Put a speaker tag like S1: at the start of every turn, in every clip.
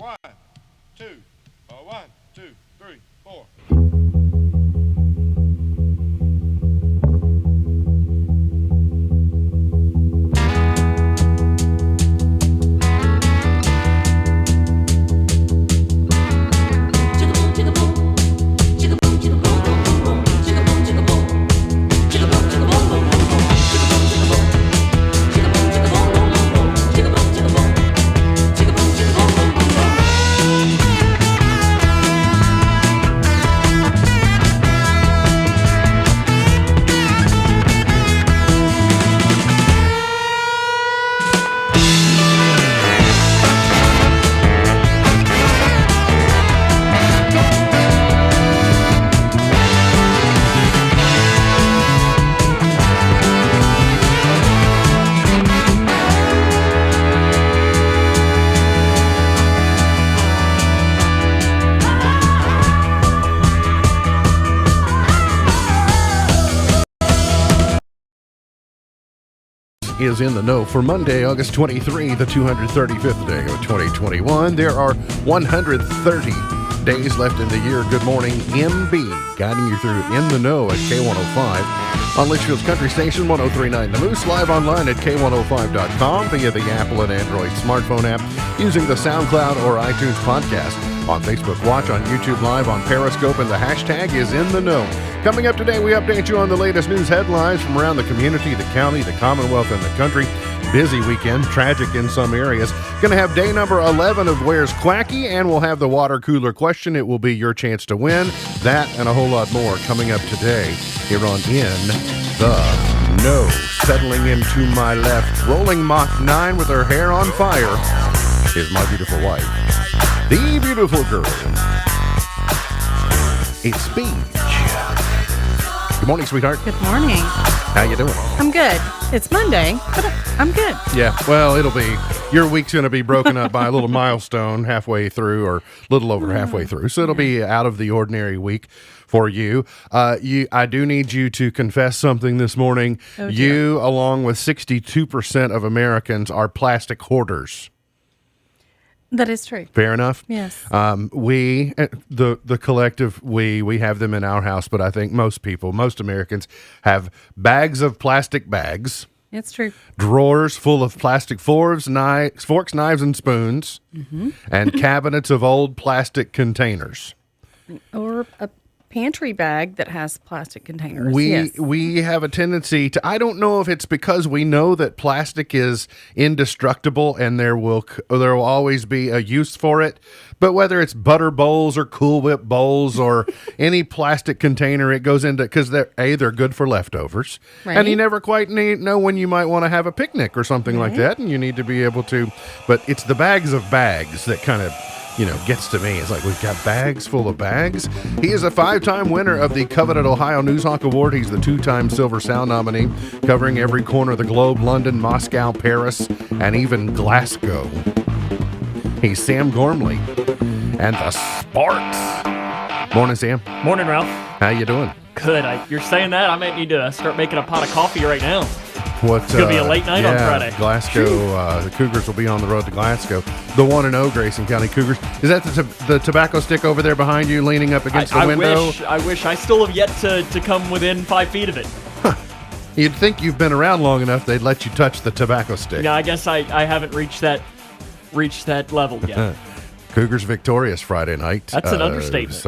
S1: One, two, 1, 2, 3, 4.
S2: Is in the know for Monday, August 23, the 235th day of 2021. There are 130 days left in the year. Good morning, MB, guiding you through In the Know at K105 on Litchfield's Country Station 1039 The Moose, live online at K105.com via the Apple and Android smartphone app using the SoundCloud or iTunes podcast. On Facebook Watch, on YouTube Live, on Periscope, and the hashtag is In the Know. Coming up today, we update you on the latest news headlines from around the community, the county, the Commonwealth, and the country. Busy weekend, tragic in some areas. Going to have day number 11 of Where's Quacky, and we'll have the water cooler question. It will be your chance to win. That and a whole lot more coming up today here on In the Know. Settling into my left, rolling Mach 9 with her hair on fire, is my beautiful wife, the beautiful girl. It's Beach. Good morning, sweetheart.
S3: Good morning.
S2: How you doing?
S3: I'm good. It's Monday, but I'm good.
S2: Yeah, well, it'll be, your week's going to be broken up by a little milestone halfway through, or a little over halfway through. So it'll be out of the ordinary week for you. I do need you to confess something this morning.
S3: Oh, dear.
S2: You, along with 62% of Americans, are plastic hoarders.
S3: That is true.
S2: Fair enough.
S3: Yes.
S2: We, the collective, we have them in our house, but I think most people, most Americans, have bags of plastic bags,
S3: It's true.
S2: drawers full of plastic forks, knives, and spoons, and cabinets of old plastic containers.
S3: Or a pantry bag that has plastic containers.
S2: We have a tendency to, I don't know if it's because we know that plastic is indestructible and there will always be a use for it, but whether it's butter bowls or Cool Whip bowls or any plastic container it goes into, because they're good for leftovers,
S3: Right.
S2: and you never quite know when you might want to have a picnic or something like that, and you need to be able to, but it's the bags of bags that kind of gets to me. It's like, we've got bags full of bags. He is a 5-time winner of the coveted Ohio Newshawk Award. He's the 2-time Silver Sound nominee, covering every corner of the globe: London, Moscow, Paris, and even Glasgow. He's Sam Gormley and the Sparks. Morning, Sam.
S4: Morning, Ralph.
S2: How you doing?
S4: Good. You're saying that? I might need to start making a pot of coffee right now.
S2: It's
S4: gonna be a late night on Friday.
S2: Glasgow, the Cougars will be on the road to Glasgow. The 1-0 Grayson County Cougars. Is that the tobacco stick over there behind you, leaning up against the window?
S4: I wish. I still have yet to come within 5 feet of it.
S2: You'd think you've been around long enough they'd let you touch the tobacco stick.
S4: Yeah, I guess I haven't reached that level yet.
S2: Cougars victorious Friday night.
S4: That's an understatement.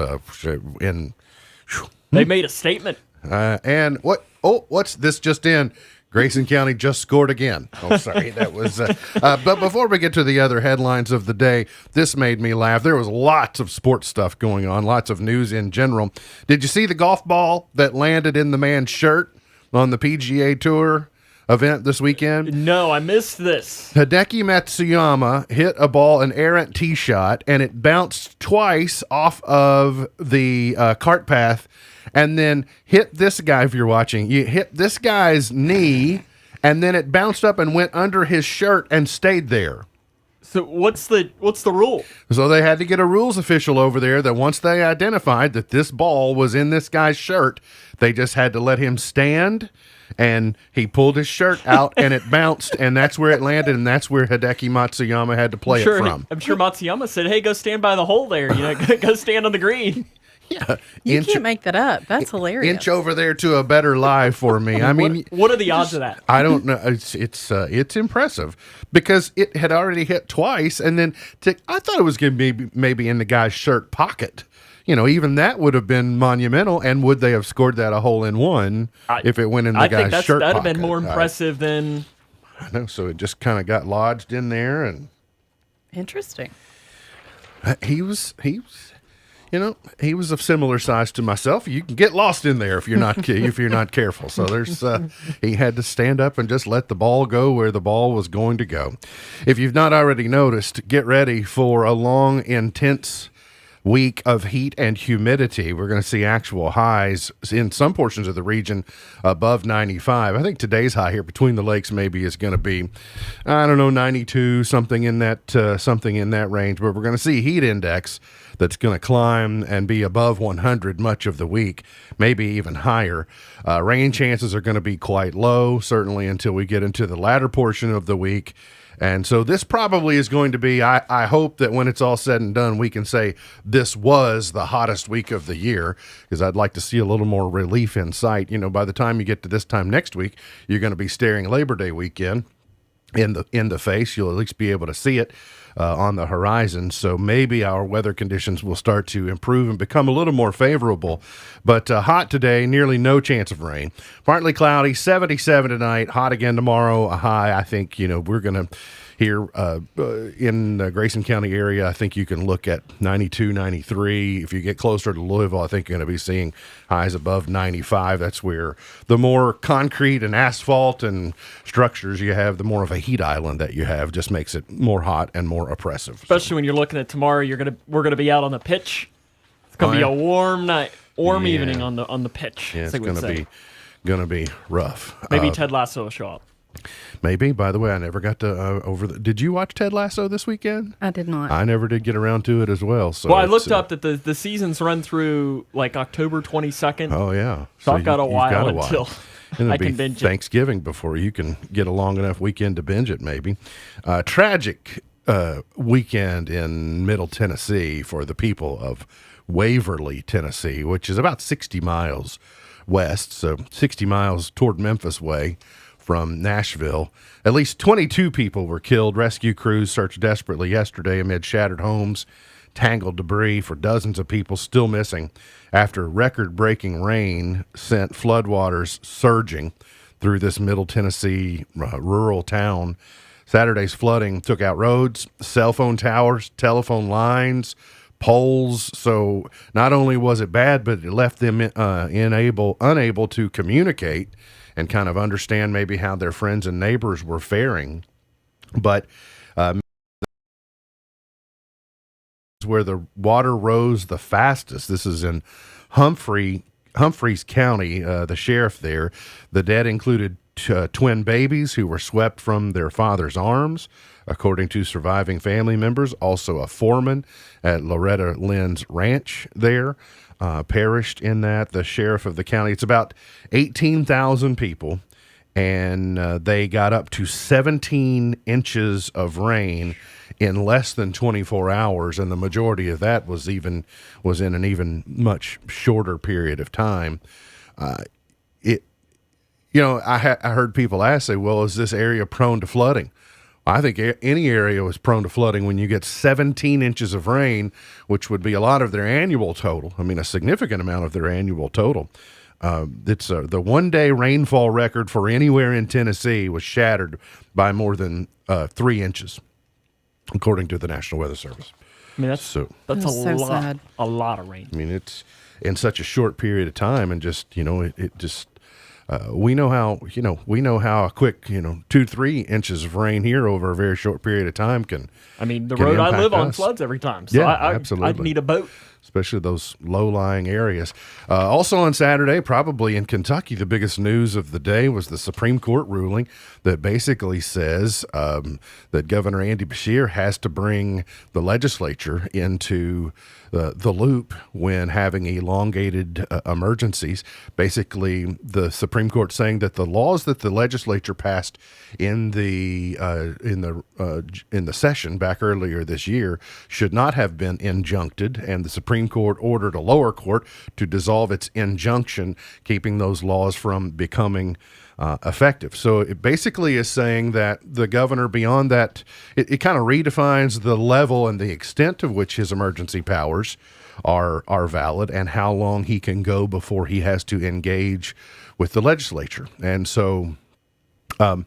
S4: They made a statement.
S2: And what's this just in? Grayson County just scored again. Oh, sorry. That was. But before we get to the other headlines of the day, this made me laugh. There was lots of sports stuff going on, lots of news in general. Did you see the golf ball that landed in the man's shirt on the PGA Tour event this weekend?
S4: No, I missed this.
S2: Hideki Matsuyama hit a ball, an errant tee shot, and it bounced twice off of the cart path, and then hit this guy. If you're watching, you hit this guy's knee, and then it bounced up and went under his shirt and stayed there.
S4: So what's the rule?
S2: So they had to get a rules official over there that once they identified that this ball was in this guy's shirt, they just had to let him stand and he pulled his shirt out, and it bounced, and that's where it landed, and that's where Hideki Matsuyama had to play it from.
S4: I'm sure Matsuyama said, "Hey, go stand by the hole there. Go stand on the green."
S2: Yeah,
S3: You can't make that up. That's hilarious.
S2: Inch over there to a better lie for me. I mean,
S4: what are the odds of that?
S2: I don't know. It's impressive because it had already hit twice, and then I thought it was going to be maybe in the guy's shirt pocket. Even that would have been monumental. And would they have scored that a hole in one if it went in the guy's shirt pocket?
S4: That'd have been more impressive than.
S2: I know. So it just kind of got lodged in there, and
S3: Interesting.
S2: he was. He was of similar size to myself. You can get lost in there if you're not careful. So he had to stand up and just let the ball go where the ball was going to go. If you've not already noticed, get ready for a long, intense week of heat and humidity. We're going to see actual highs in some portions of the region above 95. I think today's high here between the lakes maybe is going to be, 92, something in that range. But we're going to see heat index that's going to climb and be above 100 much of the week, maybe even higher. Rain chances are going to be quite low, certainly until we get into the latter portion of the week. And so this probably is going to be, I hope that when it's all said and done, we can say this was the hottest week of the year, because I'd like to see a little more relief in sight. By the time you get to this time next week, you're going to be staring Labor Day weekend in the face. You'll at least be able to see it on the horizon. So maybe our weather conditions will start to improve and become a little more favorable. But hot today, nearly no chance of rain. Partly cloudy, 77 tonight, hot again tomorrow, a high. I think, we're going to here in the Grayson County area, I think you can look at 92, 93. If you get closer to Louisville, I think you're going to be seeing highs above 95. That's where the more concrete and asphalt and structures you have, the more of a heat island that you have, just makes it more hot and more oppressive.
S4: Especially when you're looking at tomorrow, we're gonna be out on the pitch. It's gonna be a warm night, evening on the pitch.
S2: Yeah, it's gonna be rough.
S4: Maybe Ted Lasso will show up.
S2: Maybe. By the way, I never got to did you watch Ted Lasso this weekend?
S3: I did not.
S2: I never did get around to it as well. So
S4: I looked up that the seasons run through like October 22nd.
S2: Oh yeah.
S4: So I've got a while until I can binge
S2: Thanksgiving before you can get a long enough weekend to binge it. Maybe. Tragic weekend in Middle Tennessee for the people of Waverly, Tennessee, which is about 60 miles west, so 60 miles toward Memphis way from Nashville. At least 22 people were killed. Rescue crews searched desperately yesterday amid shattered homes, tangled debris for dozens of people still missing after record-breaking rain sent floodwaters surging through this Middle Tennessee rural town. Saturday's flooding took out roads, cell phone towers, telephone lines, poles. So not only was it bad, but it left them unable to communicate and kind of understand maybe how their friends and neighbors were faring. But where the water rose the fastest, this is in Humphreys County, the sheriff there. The dead included twin babies who were swept from their father's arms, according to surviving family members. Also a foreman at Loretta Lynn's ranch there perished in that. The sheriff of the county, it's about 18,000 people, and they got up to 17 inches of rain in less than 24 hours, and the majority of that was in an even much shorter period of time. I heard people say, well, is this area prone to flooding? I think any area was prone to flooding when you get 17 inches of rain, which would be a lot of their annual total. I mean, a significant amount of their annual total. It's the one-day rainfall record for anywhere in Tennessee was shattered by more than 3 inches, according to the National Weather Service.
S4: I mean, that's
S3: so
S4: sad. A lot of rain.
S2: I mean, it's in such a short period of time, and just it just. We know how a quick 2-3 inches of rain here over a very short period of time can.
S4: I mean, the road I live on floods every time. So
S2: yeah,
S4: I
S2: absolutely.
S4: I'd need a boat.
S2: especially those low-lying areas. Also on Saturday, probably in Kentucky, the biggest news of the day was the Supreme Court ruling that basically says that Governor Andy Beshear has to bring the legislature into the loop when having elongated emergencies. Basically, the Supreme Court saying that the laws that the legislature passed in the session back earlier this year should not have been injuncted, and the Supreme Court ordered a lower court to dissolve its injunction, keeping those laws from becoming effective. So it basically is saying that the governor, beyond that, it kind of redefines the level and the extent of which his emergency powers are valid and how long he can go before he has to engage with the legislature. And so, I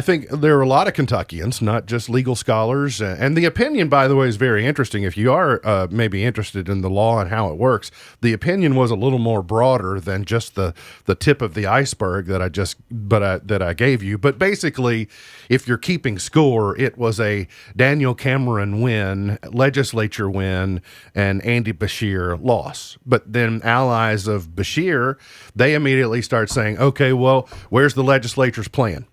S2: think there are a lot of Kentuckians, not just legal scholars, and the opinion, by the way, is very interesting. If you are maybe interested in the law and how it works, the opinion was a little more broader than just the tip of the iceberg that I gave you. But basically, if you're keeping score, it was a Daniel Cameron win, legislature win, and Andy Beshear loss. But then allies of Beshear, they immediately start saying, okay, well, where's the legislature's plan?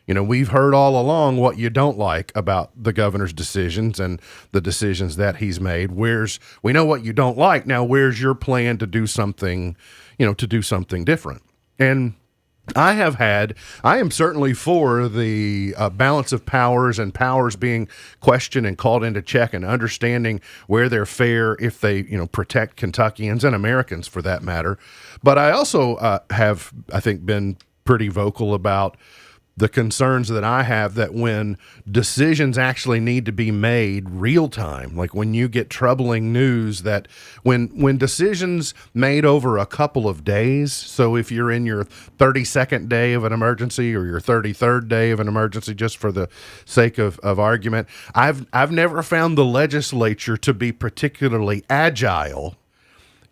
S2: We've heard all along what you don't like about the governor's decisions and the decisions that he's made. We know what you don't like. Now, where's your plan to do something, different? And I am certainly for the balance of powers and powers being questioned and called into check and understanding where they're fair if they, protect Kentuckians and Americans for that matter. But I also have, I think, been pretty vocal about the concerns that I have that when decisions actually need to be made real time, like when you get troubling news that when decisions made over a couple of days, so if you're in your 32nd day of an emergency or your 33rd day of an emergency, just for the sake of argument, I've never found the legislature to be particularly agile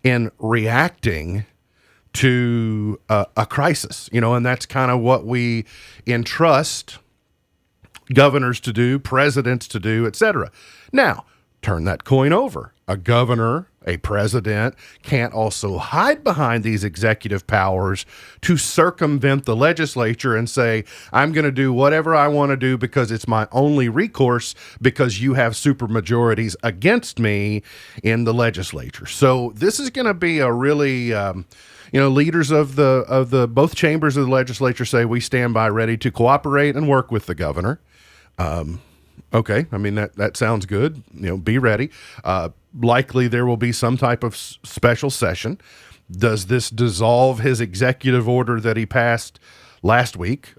S2: in reacting to a crisis, and that's kind of what we entrust governors to do, presidents to do, etc. Now, turn that coin over. A governor, a president can't also hide behind these executive powers to circumvent the legislature and say, I'm going to do whatever I want to do because it's my only recourse because you have supermajorities against me in the legislature. So this is going to be a really leaders of the both chambers of the legislature say we stand by ready to cooperate and work with the governor. Okay, I mean that sounds good. Be ready. Likely there will be some type of special session. Does this dissolve his executive order that he passed last week?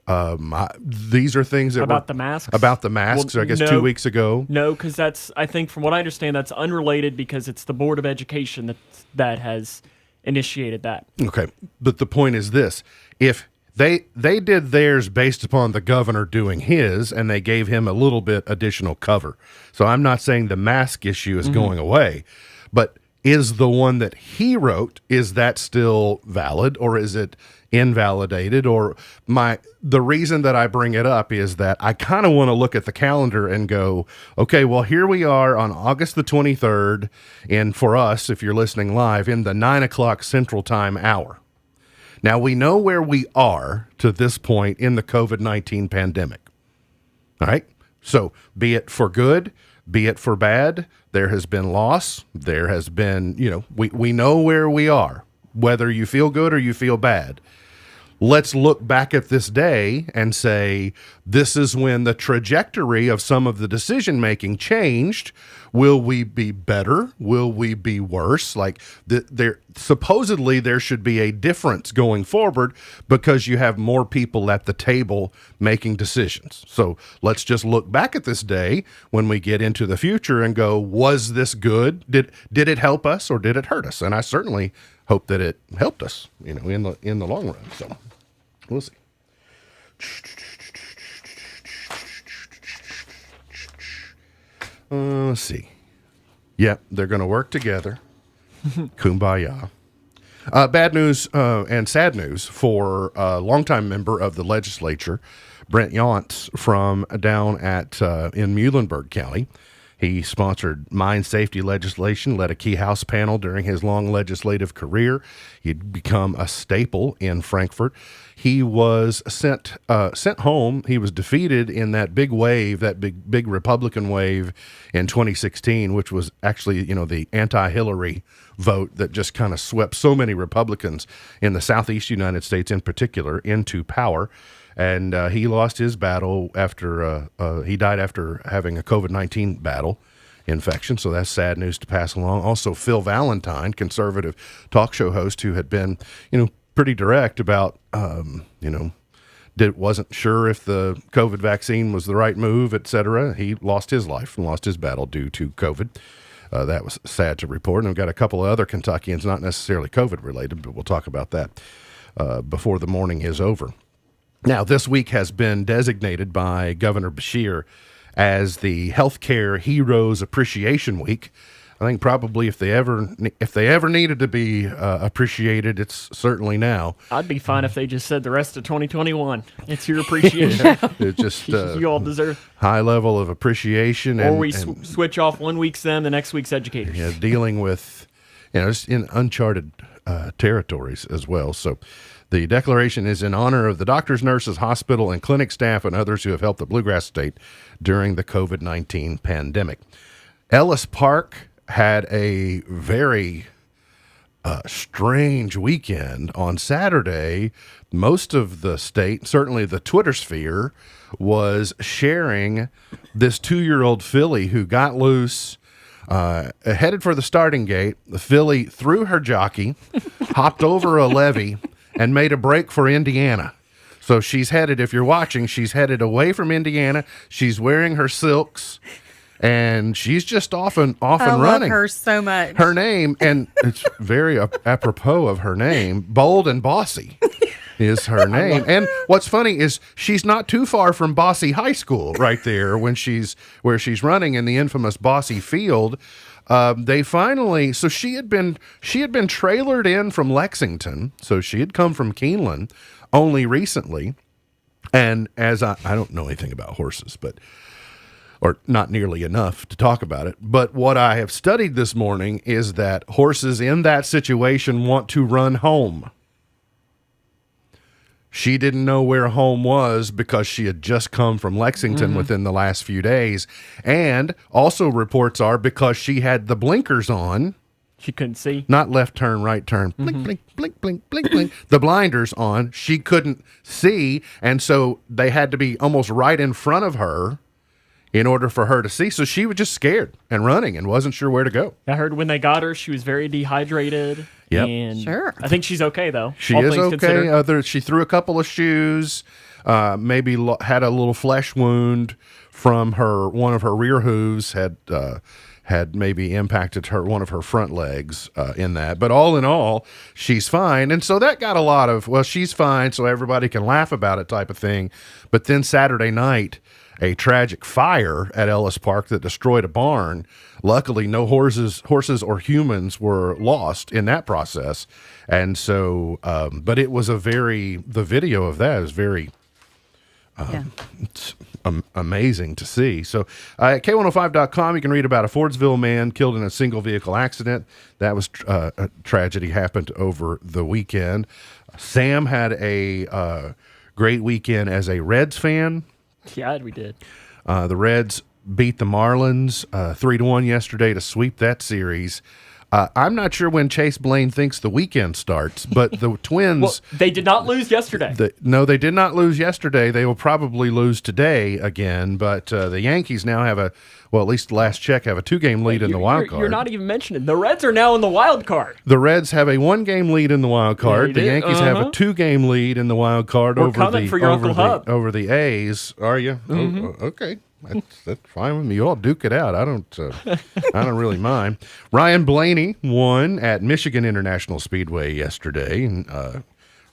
S2: These are things that
S4: about the masks.
S2: About the masks, well, I guess no, 2 weeks ago.
S4: No, because that's, I think from what I understand, that's unrelated because it's the Board of Education that has initiated that. Okay,
S2: but the point is this: if they did theirs based upon the governor doing his, and they gave him a little bit additional cover. So I'm not saying the mask issue is going away, but is the one that he wrote, is that still valid, or is it invalidated? Or the reason that I bring it up is that I kind of want to look at the calendar and go, okay, well, here we are on August the 23rd, and for us, if you're listening live, in the 9:00 Central Time hour. Now, we know where we are to this point in the COVID-19 pandemic. All right? So be it for good, be it for bad, there has been loss. There has been, we know where we are, whether you feel good or you feel bad. Let's look back at this day and say, this is when the trajectory of some of the decision-making changed. Will we be better? Will we be worse? Like supposedly there should be a difference going forward because you have more people at the table making decisions. So let's just look back at this day when we get into the future and go, was this good? Did it help us or did it hurt us? And I certainly hope that it helped us, in the long run. So we'll see. Let's see. Yep, they're going to work together. Kumbaya. Bad news and sad news for a longtime member of the legislature, Brent Yonts, from down in Muhlenberg County. He sponsored mine safety legislation, led a key House panel during his long legislative career. He'd become a staple in Frankfort. He was sent home. He was defeated in that big wave, that big Republican wave in 2016, which was actually, the anti-Hillary vote that just kind of swept so many Republicans in the Southeast United States in particular into power. And he lost his battle after he died after having a COVID-19 battle infection. So that's sad news to pass along. Also, Phil Valentine, conservative talk show host who had been, pretty direct about, wasn't sure if the COVID vaccine was the right move, et cetera. He lost his life and lost his battle due to COVID. That was sad to report. And we've got a couple of other Kentuckians, not necessarily COVID related, but we'll talk about that before the morning is over. Now, this week has been designated by Governor Beshear as the Healthcare Heroes Appreciation Week. I think probably if they ever needed to be appreciated, it's certainly now.
S4: I'd be fine if they just said the rest of 2021. It's your appreciation.
S2: It's just
S4: you all deserve
S2: high level of appreciation.
S4: Or we switch off one week's them, the next week's educators.
S2: Yeah, dealing with, just in uncharted territories as well. So the declaration is in honor of the doctors, nurses, hospital, and clinic staff and others who have helped the Bluegrass State during the COVID-19 pandemic. Ellis Park had a very strange weekend. On Saturday, most of the state, certainly the Twitter sphere, was sharing this 2-year-old filly who got loose, headed for the starting gate. The filly threw her jockey, hopped over a levee, and made a break for Indiana. So she's headed, if you're watching, she's headed away from Indiana. She's wearing her silks, and she's just off and running.
S3: I love her so much.
S2: Her name, and it's very apropos of her name, Bold and Bossy is her name. And what's funny is she's not too far from Bossy High School right there where she's running in the infamous Bossy Field. They finally, so she had been trailered in from Lexington. So she had come from Keeneland only recently. And as I don't know anything about horses, or not nearly enough to talk about it. But what I have studied this morning is that horses in that situation want to run home. She didn't know where home was because she had just come from Lexington within the last few days. And also reports are because she had the blinkers on.
S4: She couldn't see.
S2: Not left turn, right turn. Blink, blink, blink, blink, blink, blink. The blinders on. She couldn't see. And so they had to be almost right in front of her in order for her to see. So she was just scared and running and wasn't sure where to go.
S4: I heard when they got her, she was very dehydrated.
S2: Yep.
S4: And
S3: sure.
S4: I think she's okay, though.
S2: She is okay. She threw a couple of shoes, maybe had a little flesh wound from one of her rear hooves, had maybe impacted one of her front legs in that. But all in all, she's fine. And so that got a lot of, well, she's fine, so everybody can laugh about it type of thing. But then Saturday night, a tragic fire at Ellis Park that destroyed a barn. Luckily, no horses or humans were lost in that process. And so, but it was the video of that is very it's amazing to see. So at K105.com, you can read about a Fordsville man killed in a single vehicle accident. That was a tragedy happened over the weekend. Sam had a great weekend as a Reds fan.
S4: Yeah, we did.
S2: The Reds beat the Marlins 3-1 yesterday to sweep that series. I'm not sure when Chase Blaine thinks the weekend starts, but the Twins...
S4: Well, they did not lose yesterday.
S2: No, they did not lose yesterday. They will probably lose today again, but the Yankees now have at least last check, have a 2-game lead in the wild card.
S4: You're not even mentioning. The Reds are now in the wild card.
S2: The Reds have a 1-game lead in the wild card. The Yankees have a 2-game lead in the wild card over the A's. Are you?
S4: Mm-hmm.
S2: Oh, okay. That's fine with me. You all duke it out. I don't really mind. Ryan Blaney won at Michigan International Speedway yesterday.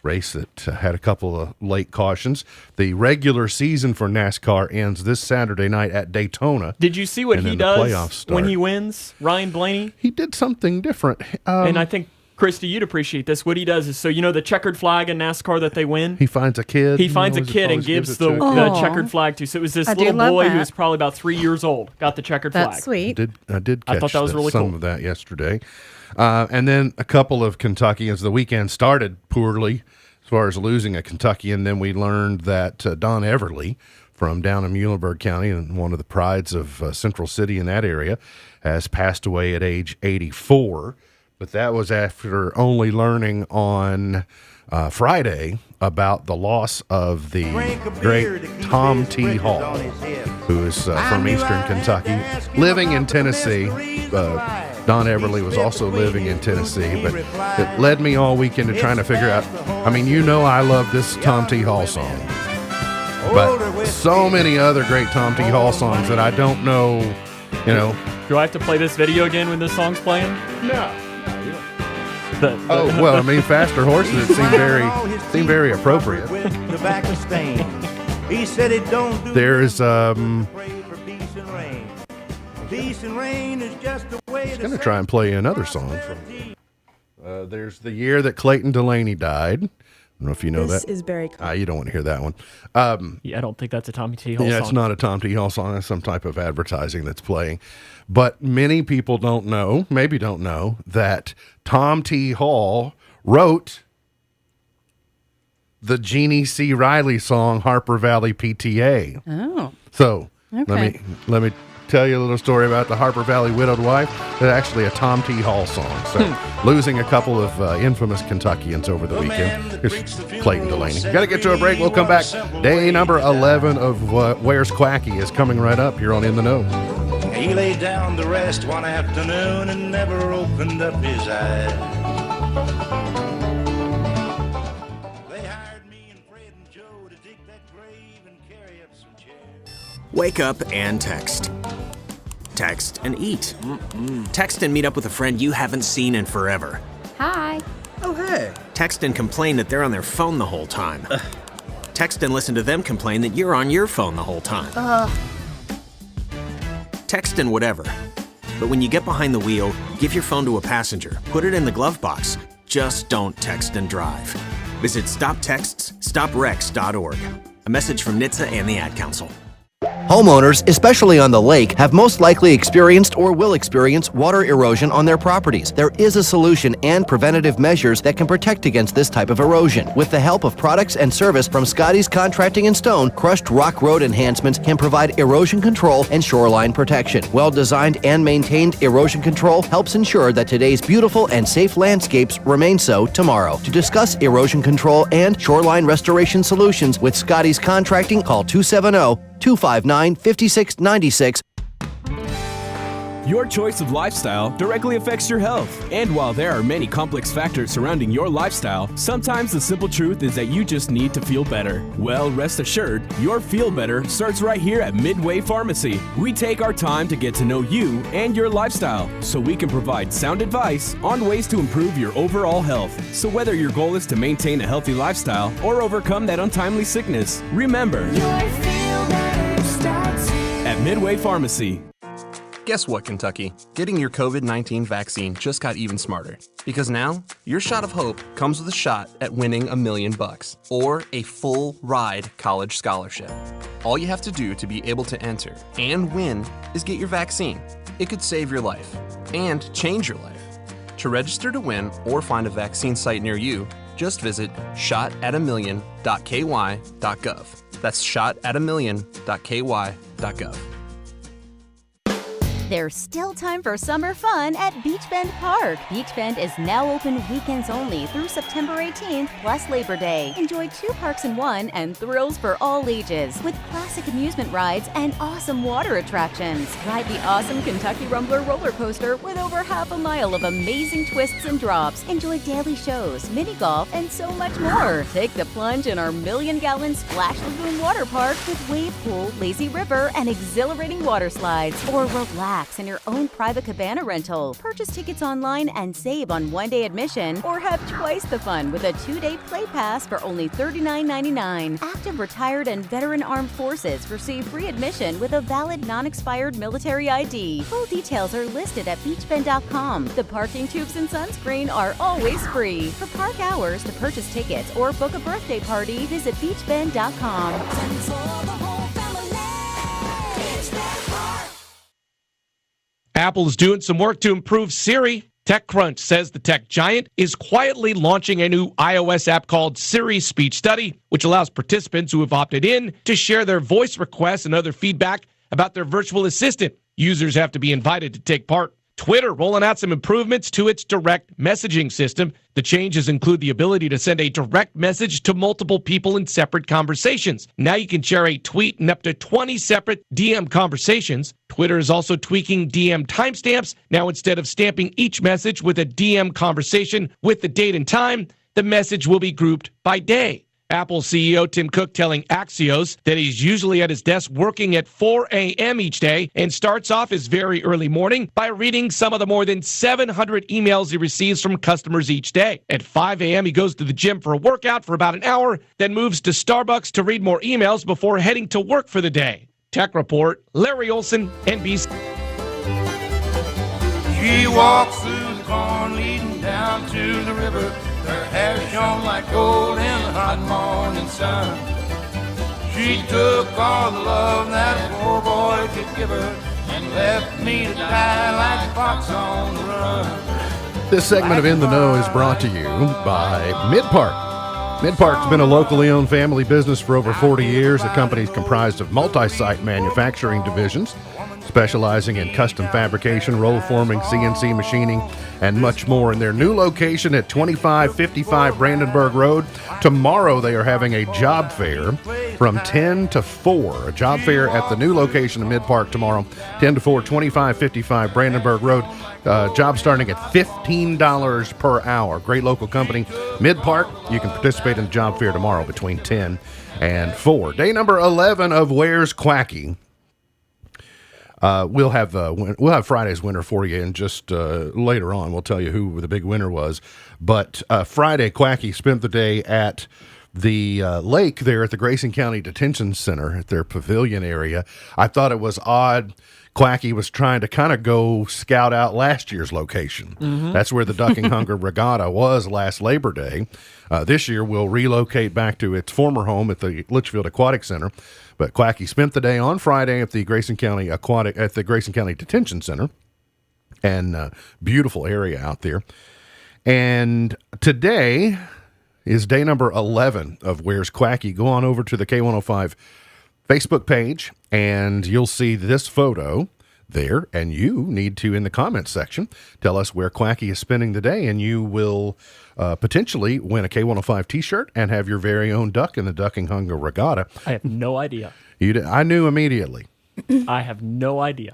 S2: Race that had a couple of late cautions. The regular season for NASCAR ends this Saturday night at Daytona.
S4: Did you see what he does when he wins, Ryan Blaney?
S2: He did something different.
S4: And I think Christy, you'd appreciate this. What he does is, so you know the checkered flag in NASCAR that they win?
S2: He finds a kid.
S4: He finds a kid and gives the checkered flag to. So it was this little boy who was probably about 3 years old, got the checkered flag.
S3: That's sweet.
S2: I did catch
S4: I thought that was really
S2: some
S4: cool.
S2: of that yesterday. And then a couple of Kentuckians. The weekend started poorly as far as losing a Kentuckian. Then we learned that Don Everly from down in Muhlenberg County, and one of the prides of Central City in that area, has passed away at age 84. But that was after only learning on Friday about the loss of the great Tom T. Hall, who is from Eastern Kentucky, living in Tennessee. Don Everly was also living in Tennessee, but it led me all weekend to trying to figure out, I mean, I love this Tom T. Hall song, but so many other great Tom T. Hall songs that I don't know,
S4: Do I have to play this video again when this song's playing?
S2: No. Well, I mean, Faster Horses, it seemed very appropriate. There's I'm going to try and play another song from there's the year that Clayton Delaney died. I don't know if you know that. This is very cool. You don't want to hear that one.
S4: Yeah, I don't think that's a Tommy T. Hall song.
S2: Yeah, it's not a Tom T. Hall song. It's some type of advertising that's playing. But many people maybe don't know, that Tom T. Hall wrote the Jeannie C. Riley song, Harper Valley PTA.
S3: Oh.
S2: So let me tell you a little story about the Harper Valley widowed wife. It's actually a Tom T. Hall song. So losing a couple of infamous Kentuckians over the weekend. Here's Clayton Delaney. Got to get to a break. We'll come back. Day number 11 of Where's Quacky is coming right up here on In the Know.
S1: He lay down to rest one afternoon and never opened up his eyes. They hired me and Fred and Joe to dig that grave and carry up some chairs.
S5: Wake up and text. Text and eat. Text and meet up with a friend you haven't seen in forever.
S6: Hi.
S5: Oh, hey. Text and complain that they're on their phone the whole time. Text and listen to them complain that you're on your phone the whole time. Text and whatever. But when you get behind the wheel, give your phone to a passenger. Put it in the glove box. Just don't text and drive. Visit StopTextsStopWrecks.org. A message from NHTSA and the Ad Council.
S7: Homeowners, especially on the lake, have most likely experienced or will experience water erosion on their properties. There is a solution and preventative measures that can protect against this type of erosion. With the help of products and service from Scotty's Contracting and Stone, Crushed Rock Road Enhancements can provide erosion control and shoreline protection. Well-designed and maintained erosion control helps ensure that today's beautiful and safe landscapes remain so tomorrow. To discuss erosion control and shoreline restoration solutions with Scotty's Contracting, call 270-259-5696.
S8: Your choice of lifestyle directly affects your health. And while there are many complex factors surrounding your lifestyle, sometimes the simple truth is that you just need to feel better. Well, rest assured, your feel better starts right here at Midway Pharmacy. We take our time to get to know you and your lifestyle so we can provide sound advice on ways to improve your overall health. So whether your goal is to maintain a healthy lifestyle or overcome that untimely sickness, remember, your feel better starts here at Midway Pharmacy.
S9: Guess what, Kentucky? Getting your COVID-19 vaccine just got even smarter. Because now, your shot of hope comes with a shot at winning $1 million or a full ride college scholarship. All you have to do to be able to enter and win is get your vaccine. It could save your life and change your life. To register to win or find a vaccine site near you, just visit shotatamillion.ky.gov. That's shotatamillion.ky.gov.
S6: There's still time for summer fun at Beach Bend Park. Beach Bend is now open weekends only through September 18th plus Labor Day. Enjoy 2 parks in one and thrills for all ages with classic amusement rides and awesome water attractions. Ride the awesome Kentucky Rumbler roller coaster with over half a mile of amazing twists and drops. Enjoy daily shows, mini golf, and so much more. Take the plunge in our 1,000,000-gallon Splash Lagoon water park with wave pool, lazy river, and exhilarating water slides. Or relax relax in your own private cabana rental. Purchase tickets online and save on one-day admission, or have twice the fun with a 2-day play pass for only $39.99. Active, retired, and veteran armed forces receive free admission with a valid non-expired military ID. Full details are listed at beachbend.com. The parking tubes and sunscreen are always free. For park hours, to purchase tickets or book a birthday party, visit beachbend.com.
S10: Apple is doing some work to improve Siri. TechCrunch says the tech giant is quietly launching a new iOS app called Siri Speech Study, which allows participants who have opted in to share their voice requests and other feedback about their virtual assistant. Users have to be invited to take part. Twitter rolling out some improvements to its direct messaging system. The changes include the ability to send a direct message to multiple people in separate conversations. Now you can share a tweet in up to 20 separate DM conversations. Twitter is also tweaking DM timestamps. Now, instead of stamping each message with a DM conversation with the date and time, the message will be grouped by day. Apple CEO Tim Cook telling Axios that he's usually at his desk working at 4 a.m. each day and starts off his very early morning by reading some of the more than 700 emails he receives from customers each day. At 5 a.m., he goes to the gym for a workout for about an hour, then moves to Starbucks to read more emails before heading to work for the day. Tech Report, Larry Olson, NBC.
S1: She walks through the corn leading down to the river. Her hair shone like gold in the hot morning sun. She took all the love that poor boy could give her and left me to die like a fox on the run.
S2: This segment of In the Know is brought to you by Midpark. Midpark's been a locally owned family business for over 40 years. The company is comprised of multi-site manufacturing divisions, specializing in custom fabrication, roll forming, CNC machining, and much more. In their new location at 2555 Brandenburg Road, tomorrow they are having a job fair from 10 to 4. A job fair at the new location of Midpark tomorrow, 10 to 4, 2555 Brandenburg Road. Job starting at $15 per hour. Great local company, Midpark. You can participate in the job fair tomorrow between 10 and 4. Day number 11 of Where's Quacky? We'll have Friday's winner for you, and just later on we'll tell you who the big winner was. But Friday, Quacky spent the day at the lake there at the Grayson County Detention Center at their pavilion area. I thought it was odd. Quacky was trying to kind of go scout out last year's location. Mm-hmm. That's where the Ducking Hunger Regatta was last Labor Day. This year we'll relocate back to its former home at the Litchfield Aquatic Center. But Quacky spent the day on Friday at the Grayson County Detention Center, and beautiful area out there. And today is day number 11 of Where's Quacky. Go on over to the K105 Facebook page, and you'll see this photo there, and you need to, in the comments section, tell us where Quacky is spending the day, and you will potentially win a K105 t-shirt and have your very own duck in the Ducking Hunger Regatta.
S4: I have no idea.
S2: I knew immediately.
S4: I have no idea.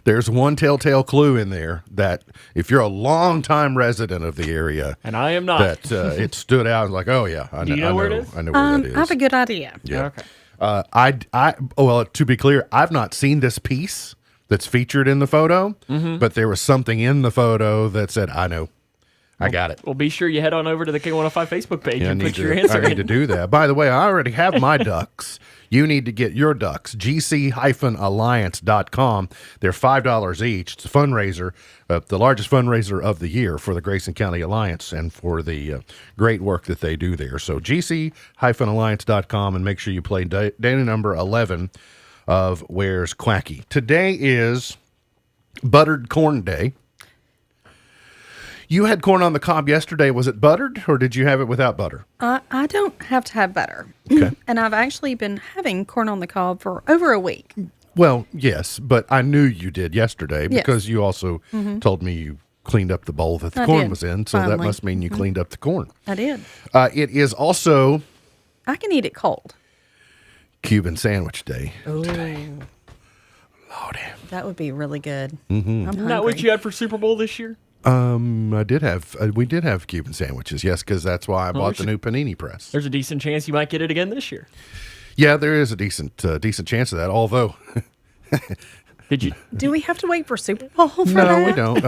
S2: There's one telltale clue in there that if you're a longtime resident of the area,
S4: and I am not,
S2: that it stood out like, oh yeah, I know.
S4: Do you know where it is?
S2: I know where that is.
S3: I have a good idea.
S2: Yeah.
S4: Okay.
S2: Well, to be clear, I've not seen this piece that's featured in the photo, but there was something in the photo that said, I know. I got it.
S4: Well, be sure you head on over to the K105 Facebook page and put your answer in.
S2: I need to do that. By the way, I already have my ducks. You need to get your ducks, gc-alliance.com. They're $5 each. It's a fundraiser, the largest fundraiser of the year for the Grayson County Alliance and for the great work that they do there. So gc-alliance.com, and make sure you play day number 11 of Where's Quacky. Today is Buttered Corn Day. You had corn on the cob yesterday. Was it buttered, or did you have it without butter?
S3: I don't have to have butter.
S2: Okay.
S3: And I've actually been having corn on the cob for over a week.
S2: Well, yes, but I knew you did yesterday because you also told me you cleaned up the bowl that the corn was in, so that must mean you cleaned up the corn.
S3: I did.
S2: It is also...
S3: I can eat it cold.
S2: Cuban sandwich day today. Lordy.
S3: That would be really good.
S2: Mm-hmm.
S3: I'm
S4: Isn't that what you had for Super Bowl this year?
S2: We did have Cuban sandwiches, yes, because that's why I bought the new panini press.
S4: There's a decent chance you might get it again this year.
S2: Yeah, there is a decent chance of that, although
S4: Did you?
S3: Do we have to wait for Super Bowl for
S2: No,
S3: that?
S2: we don't.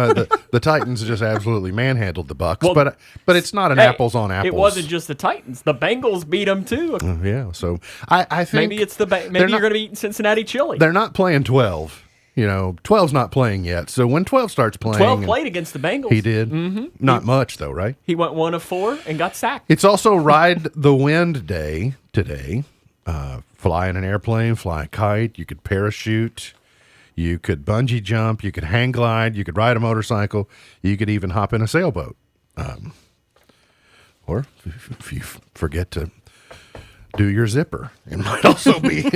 S2: The Titans just absolutely manhandled the Bucks,
S4: Well,
S2: but it's not an
S4: Hey,
S2: apples on apples.
S4: It wasn't just the Titans. The Bengals beat them too.
S2: Yeah, so I think
S4: Maybe it's maybe you're going to be eating Cincinnati chili.
S2: they're not playing 12. 12's not playing yet. So when 12 starts playing,
S4: 12 played against the Bengals.
S2: He did. Mm-hmm. Not much though, right?
S4: He went 1 of 4 and got sacked.
S2: It's also Ride the Wind Day today. Fly in an airplane, fly a kite. You could parachute. You could bungee jump. You could hang glide. You could ride a motorcycle. You could even hop in a sailboat. Or if you forget to do your zipper, it might also be,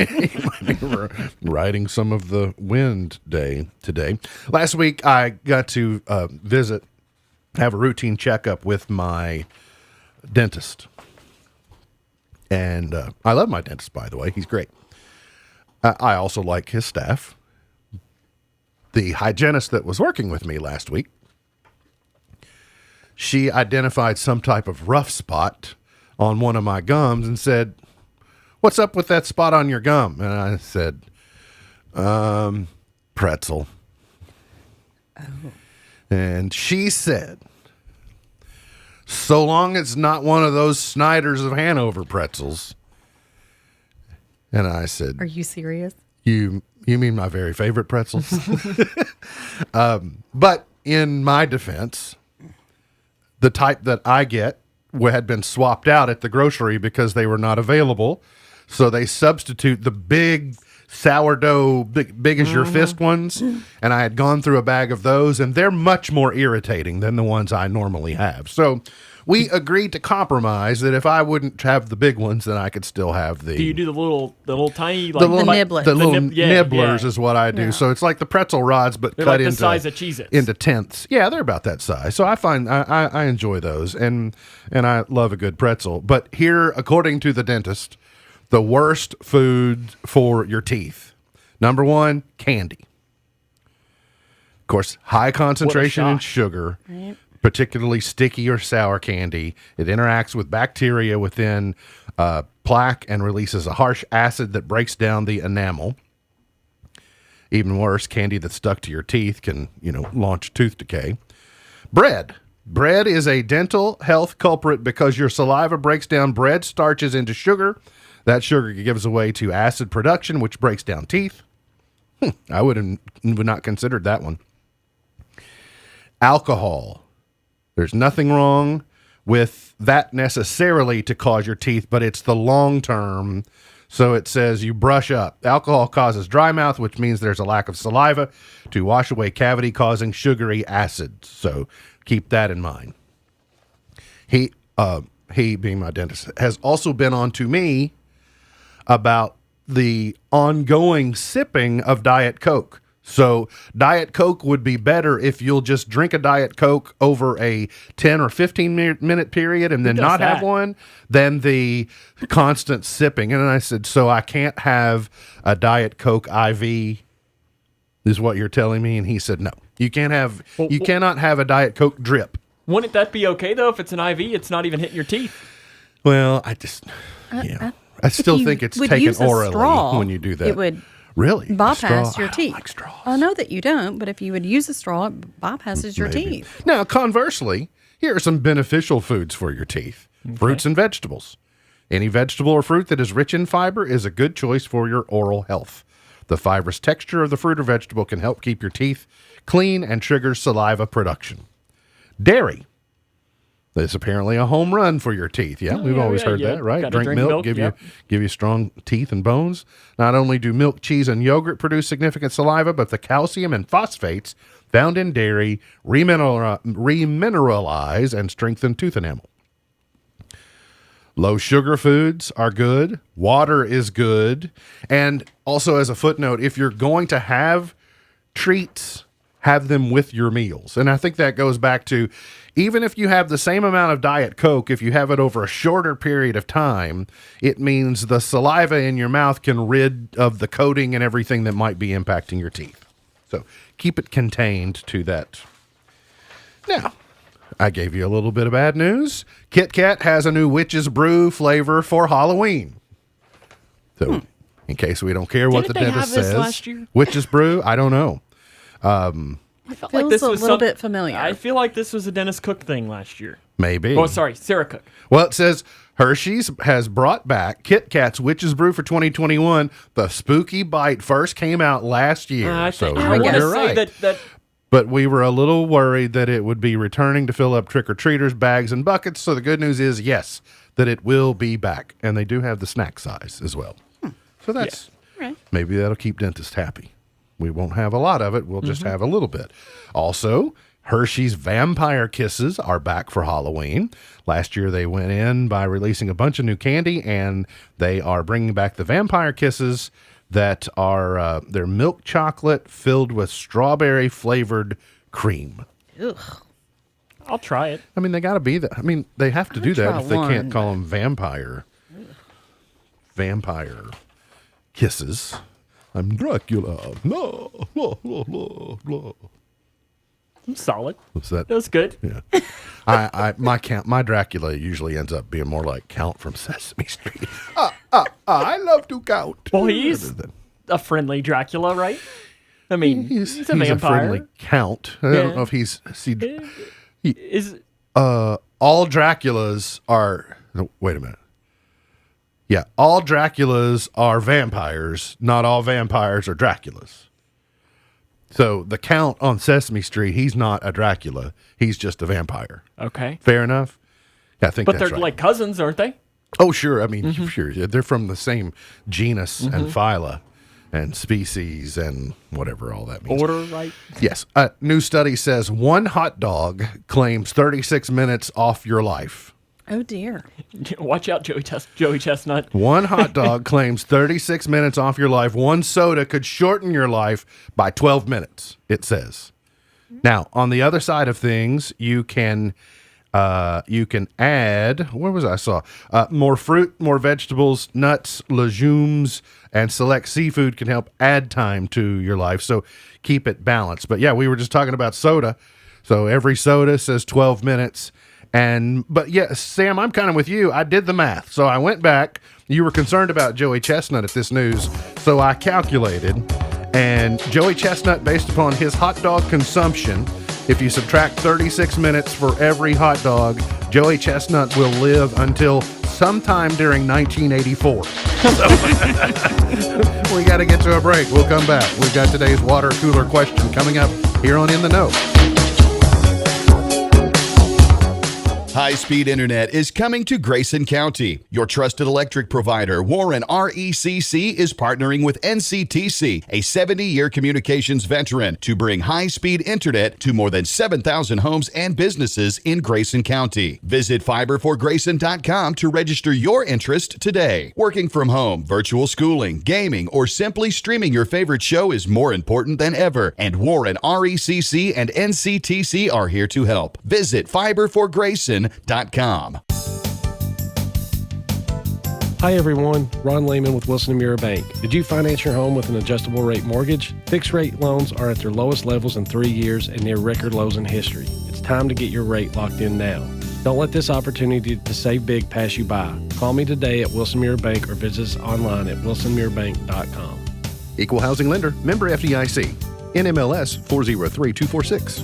S2: riding some of the wind day today. Last week, I got to have a routine checkup with my dentist. And I love my dentist, by the way. He's great. I also like his staff. The hygienist that was working with me last week, she identified some type of rough spot on one of my gums and said, "What's up with that spot on your gum?" And I said, pretzel. Oh. And she said, "So long as it's not one of those Snyder's of Hanover pretzels." And I said,
S3: Are you serious?
S2: You mean my very favorite pretzels? But in my defense, the type that I get had been swapped out at the grocery because they were not available. So they substitute the big sourdough, big as your fist ones. And I had gone through a bag of those, and they're much more irritating than the ones I normally have. So we agreed to compromise that if I wouldn't have the big ones, then I could still have the...
S4: Do you do the little tiny...
S3: The nibblers.
S2: The little nibblers is what I do. Yeah. So it's like the pretzel rods, but
S4: they're
S2: cut
S4: like
S2: into...
S4: the size of Cheez-Its.
S2: Into tenths. Yeah, they're about that size. So I find I enjoy those, and I love a good pretzel. But here, according to the dentist, the worst food for your teeth. Number 1, candy. Of course, high concentration in sugar. Right. Particularly sticky or sour candy. It interacts with bacteria within plaque and releases a harsh acid that breaks down the enamel. Even worse, candy that's stuck to your teeth can, launch tooth decay. Bread. Bread is a dental health culprit because your saliva breaks down bread starches into sugar. That sugar gives way to acid production, which breaks down teeth. I would not considered that one. Alcohol. There's nothing wrong with that necessarily to cause your teeth, but it's the long term. So it says you brush up. Alcohol causes dry mouth, which means there's a lack of saliva to wash away cavity, causing sugary acids. So keep that in mind. He being my dentist, has also been on to me about the ongoing sipping of Diet Coke. So Diet Coke would be better if you'll just drink a Diet Coke over a 10 or 15 minute period and then not have one, than the constant sipping. And I said, so I can't have a Diet Coke IV, is what you're telling me? And he said, no, you can't have, you cannot have a Diet Coke drip.
S4: Wouldn't that be okay though? If it's an IV, it's not even hitting your teeth.
S2: Well, I just, I still think it's taken orally when you do that.
S3: It would
S2: really
S3: bypass your teeth.
S2: Like straws.
S3: I know that you don't, but if you would use a straw, it bypasses your teeth.
S2: Now, conversely, here are some beneficial foods for your teeth. Okay. Fruits and vegetables. Any vegetable or fruit that is rich in fiber is a good choice for your oral health. The fibrous texture of the fruit or vegetable can help keep your teeth clean and triggers saliva production. Dairy. It's apparently a home run for your teeth. Yeah, we've always heard that, right? Drink milk, give you strong teeth and bones. Not only do milk, cheese, and yogurt produce significant saliva, but the calcium and phosphates found in dairy remineralize and strengthen tooth enamel. Low sugar foods are good. Water is good. And also, as a footnote, if you're going to have treats, have them with your meals. And I think that goes back to, even if you have the same amount of Diet Coke, if you have it over a shorter period of time, it means the saliva in your mouth can rid of the coating and everything that might be impacting your teeth. So keep it contained to that. Now, I gave you a little bit of bad news. Kit Kat has a new Witch's Brew flavor for Halloween. So in case we don't care what the
S4: Didn't they
S2: dentist
S4: have this
S2: says.
S4: last year?
S2: Witch's brew? I don't know.
S4: I felt like
S3: Feels
S4: this
S3: a
S4: was
S3: little bit familiar.
S4: I feel like this was a Dennis Cook thing last year.
S2: Maybe.
S4: Oh, sorry, Sarah Cook.
S2: Well, it says Hershey's has brought back Kit Kat's Witch's Brew for 2021. The Spooky Bite first came out last year.
S4: I
S2: so
S4: want to
S2: you're
S4: say
S2: right.
S4: that
S2: But we were a little worried that it would be returning to fill up trick-or-treaters' bags and buckets. So the good news is, yes, that it will be back. And they do have the snack size as well. So that's maybe that'll keep dentists happy. We won't have a lot of it. We'll just have a little bit. Also, Hershey's Vampire Kisses are back for Halloween. Last year they went in by releasing a bunch of new candy, and they are bringing back the Vampire Kisses that are they're milk chocolate filled with strawberry flavored cream.
S3: Ugh.
S4: I'll try it.
S2: I mean, they got to be that. I mean, they have to do that
S3: try
S2: if they can't
S3: one,
S2: call them vampire kisses. I'm Dracula. No, blah, blah, blah, blah.
S4: Solid.
S2: What's that?
S4: That was good.
S2: Yeah. My Dracula usually ends up being more like Count from Sesame Street. I love to count.
S4: Well, he's a friendly Dracula, right? I mean, he's a vampire.
S2: A friendly count. I don't know if he's all Draculas are. No, wait a minute. Yeah, all Draculas are vampires. Not all vampires are Draculas. So the Count on Sesame Street, he's not a Dracula. He's just a vampire.
S4: Okay.
S2: Fair enough? Yeah, I think
S4: but
S2: that's
S4: they're
S2: right.
S4: like cousins, aren't they?
S2: Oh, sure. I mean, sure. They're from the same genus and phyla and species and whatever all that means.
S4: Order, right?
S2: Yes. A new study says one hot dog claims 36 minutes off your life.
S3: Oh, dear.
S4: Watch out, Joey Chestnut.
S2: One hot dog claims 36 minutes off your life. One soda could shorten your life by 12 minutes, it says. Now, on the other side of things, you can add, where was I saw? More fruit, more vegetables, nuts, legumes, and select seafood can help add time to your life. So keep it balanced. But yeah, we were just talking about soda. So every soda says 12 minutes. But yeah, Sam, I'm kind of with you. I did the math. So I went back. You were concerned about Joey Chestnut at this news. So I calculated. And Joey Chestnut, based upon his hot dog consumption, if you subtract 36 minutes for every hot dog, Joey Chestnut will live until sometime during 1984. We got to get to a break. We'll come back. We've got today's water cooler question coming up here on In the Know.
S11: High-speed internet is coming to Grayson County. Your trusted electric provider, Warren RECC, is partnering with NCTC, a 70-year communications veteran, to bring high-speed internet to more than 7,000 homes and businesses in Grayson County. Visit fiberforgrayson.com to register your interest today. Working from home, virtual schooling, gaming, or simply streaming your favorite show is more important than ever, and Warren RECC and NCTC are here to help. Visit fiberforgrayson.com.
S10: Hi everyone, Ron Lehman with Wilson & Mira Bank. Did you finance your home with an adjustable rate mortgage? Fixed rate loans are at their lowest levels in 3 years and near record lows in history. It's time to get your rate locked in now. Don't let this opportunity to save big pass you by. Call me today at Wilson Mira Bank or visit us online at wilsonmirabank.com.
S2: Equal housing lender, member FDIC, NMLS 403246.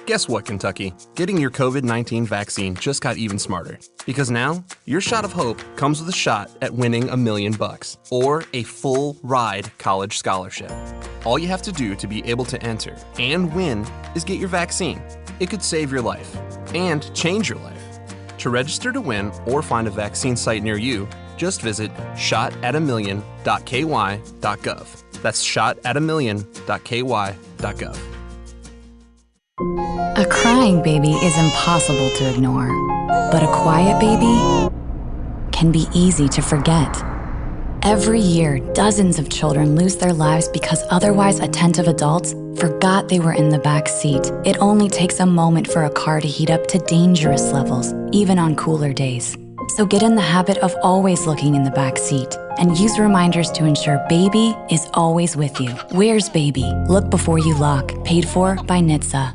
S9: Guess what, Kentucky? Getting your COVID-19 vaccine just got even smarter. Because now, your shot of hope comes with a shot at winning $1 million or a full ride college scholarship. All you have to do to be able to enter and win is get your vaccine. It could save your life and change your life. To register to win or find a vaccine site near you, just visit shotatamillion.ky.gov. That's shotatamillion.ky.gov.
S12: A crying baby is impossible to ignore, but a quiet baby can be easy to forget. Every year, dozens of children lose their lives because otherwise attentive adults forgot they were in the back seat. It only takes a moment for a car to heat up to dangerous levels, even on cooler days. So get in the habit of always looking in the back seat and use reminders to ensure baby is always with you. Where's baby? Look before you lock. Paid for by NHTSA.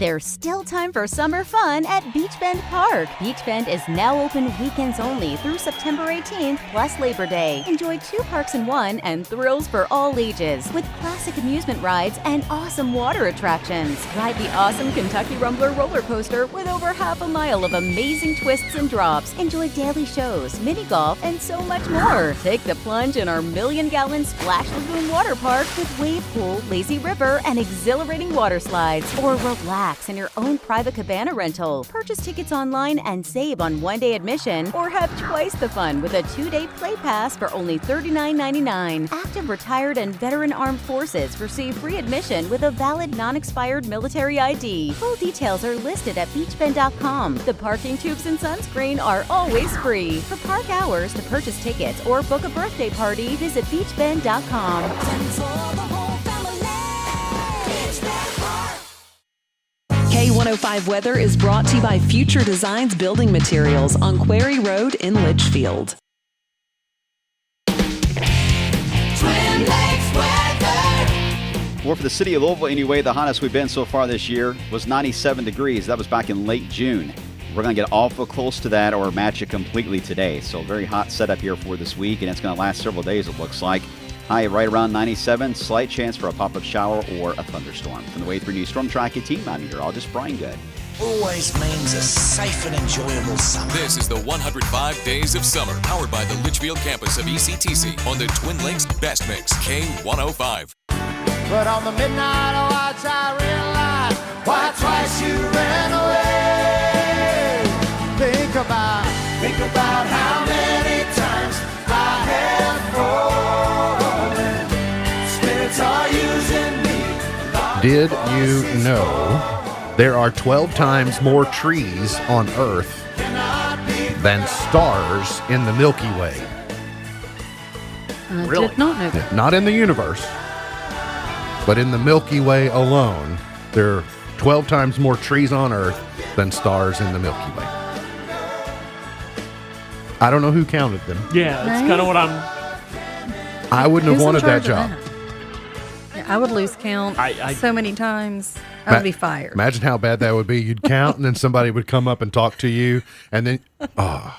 S6: There's still time for summer fun at Beach Bend Park. Beach Bend is now open weekends only through September 18th plus Labor Day. Enjoy 2 parks in 1 and thrills for all ages with classic amusement rides and awesome water attractions. Ride the awesome Kentucky Rumbler roller coaster with over half a mile of amazing twists and drops. Enjoy daily shows, mini golf, and so much more. Take the plunge in our million-gallon Splash Lagoon water park with wave pool, lazy river, and exhilarating water slides. Or relax in your own private cabana rental. Purchase tickets online and save on one-day admission, or have twice the fun with a 2-day play pass for only $39.99. Active, retired, and veteran armed forces receive free admission with a valid non-expired military ID. Full details are listed at beachbend.com. The parking tubes and sunscreen are always free. For park hours, to purchase tickets or book a birthday party, visit beachbend.com.
S13: K105 Weather is brought to you by Future Designs Building Materials on Quarry Road in Litchfield.
S14: Well, for the city of Louisville anyway, the hottest we've been so far this year was 97 degrees. That was back in late June. We're going to get awful close to that or match it completely today. So very hot setup here for this week, and it's going to last several days, it looks like. High right around 97, slight chance for a pop-up shower or a thunderstorm. From the Wave 3 News Storm Tracking team, I'm meteorologist Brian Good.
S15: Always means a safe and enjoyable summer.
S16: This is the 105 Days of Summer, powered by the Litchfield campus of ECTC on the Twin Lakes Best Mix, K105.
S1: But on the midnight watch, I realized why twice you ran away. Think about how many times I have fallen. Spirits are using me.
S2: Did you know there are 12 times more trees on Earth than stars in the Milky Way?
S3: Really? Did not know that.
S2: Not in the universe, but in the Milky Way alone, there are 12 times more trees on Earth than stars in the Milky Way. I don't know who counted them.
S4: Yeah, that's kind of what
S2: I wouldn't have wanted that job.
S3: Yeah, I would lose count so many times. I would be fired.
S2: Imagine how bad that would be. You'd count, and then somebody would come up and talk to you, and then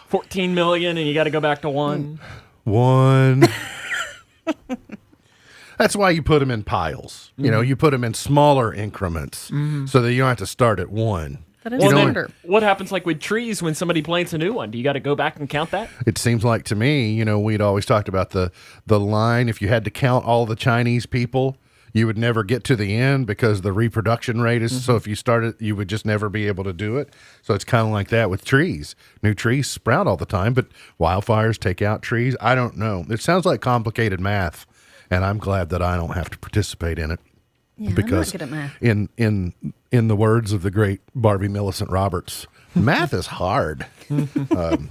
S4: 14 million, and you got to go back to 1.
S2: 1. That's why you put them in piles. You know, you put them in smaller increments so that you don't have to start at 1.
S3: That is smarter.
S4: What happens like with trees when somebody plants a new one? Do you got to go back and count that?
S2: It seems like to me, you know, we'd always talked about the line. If you had to count all the Chinese people, you would never get to the end because the reproduction rate is so if you started, you would just never be able to do it. So it's kind of like that with trees. New trees sprout all the time, but wildfires take out trees. I don't know. It sounds like complicated math, and I'm glad that I don't have to participate in it.
S3: Yeah,
S2: because
S3: I'm not good at math.
S2: In the words of the great Barbie Millicent Roberts, math is hard.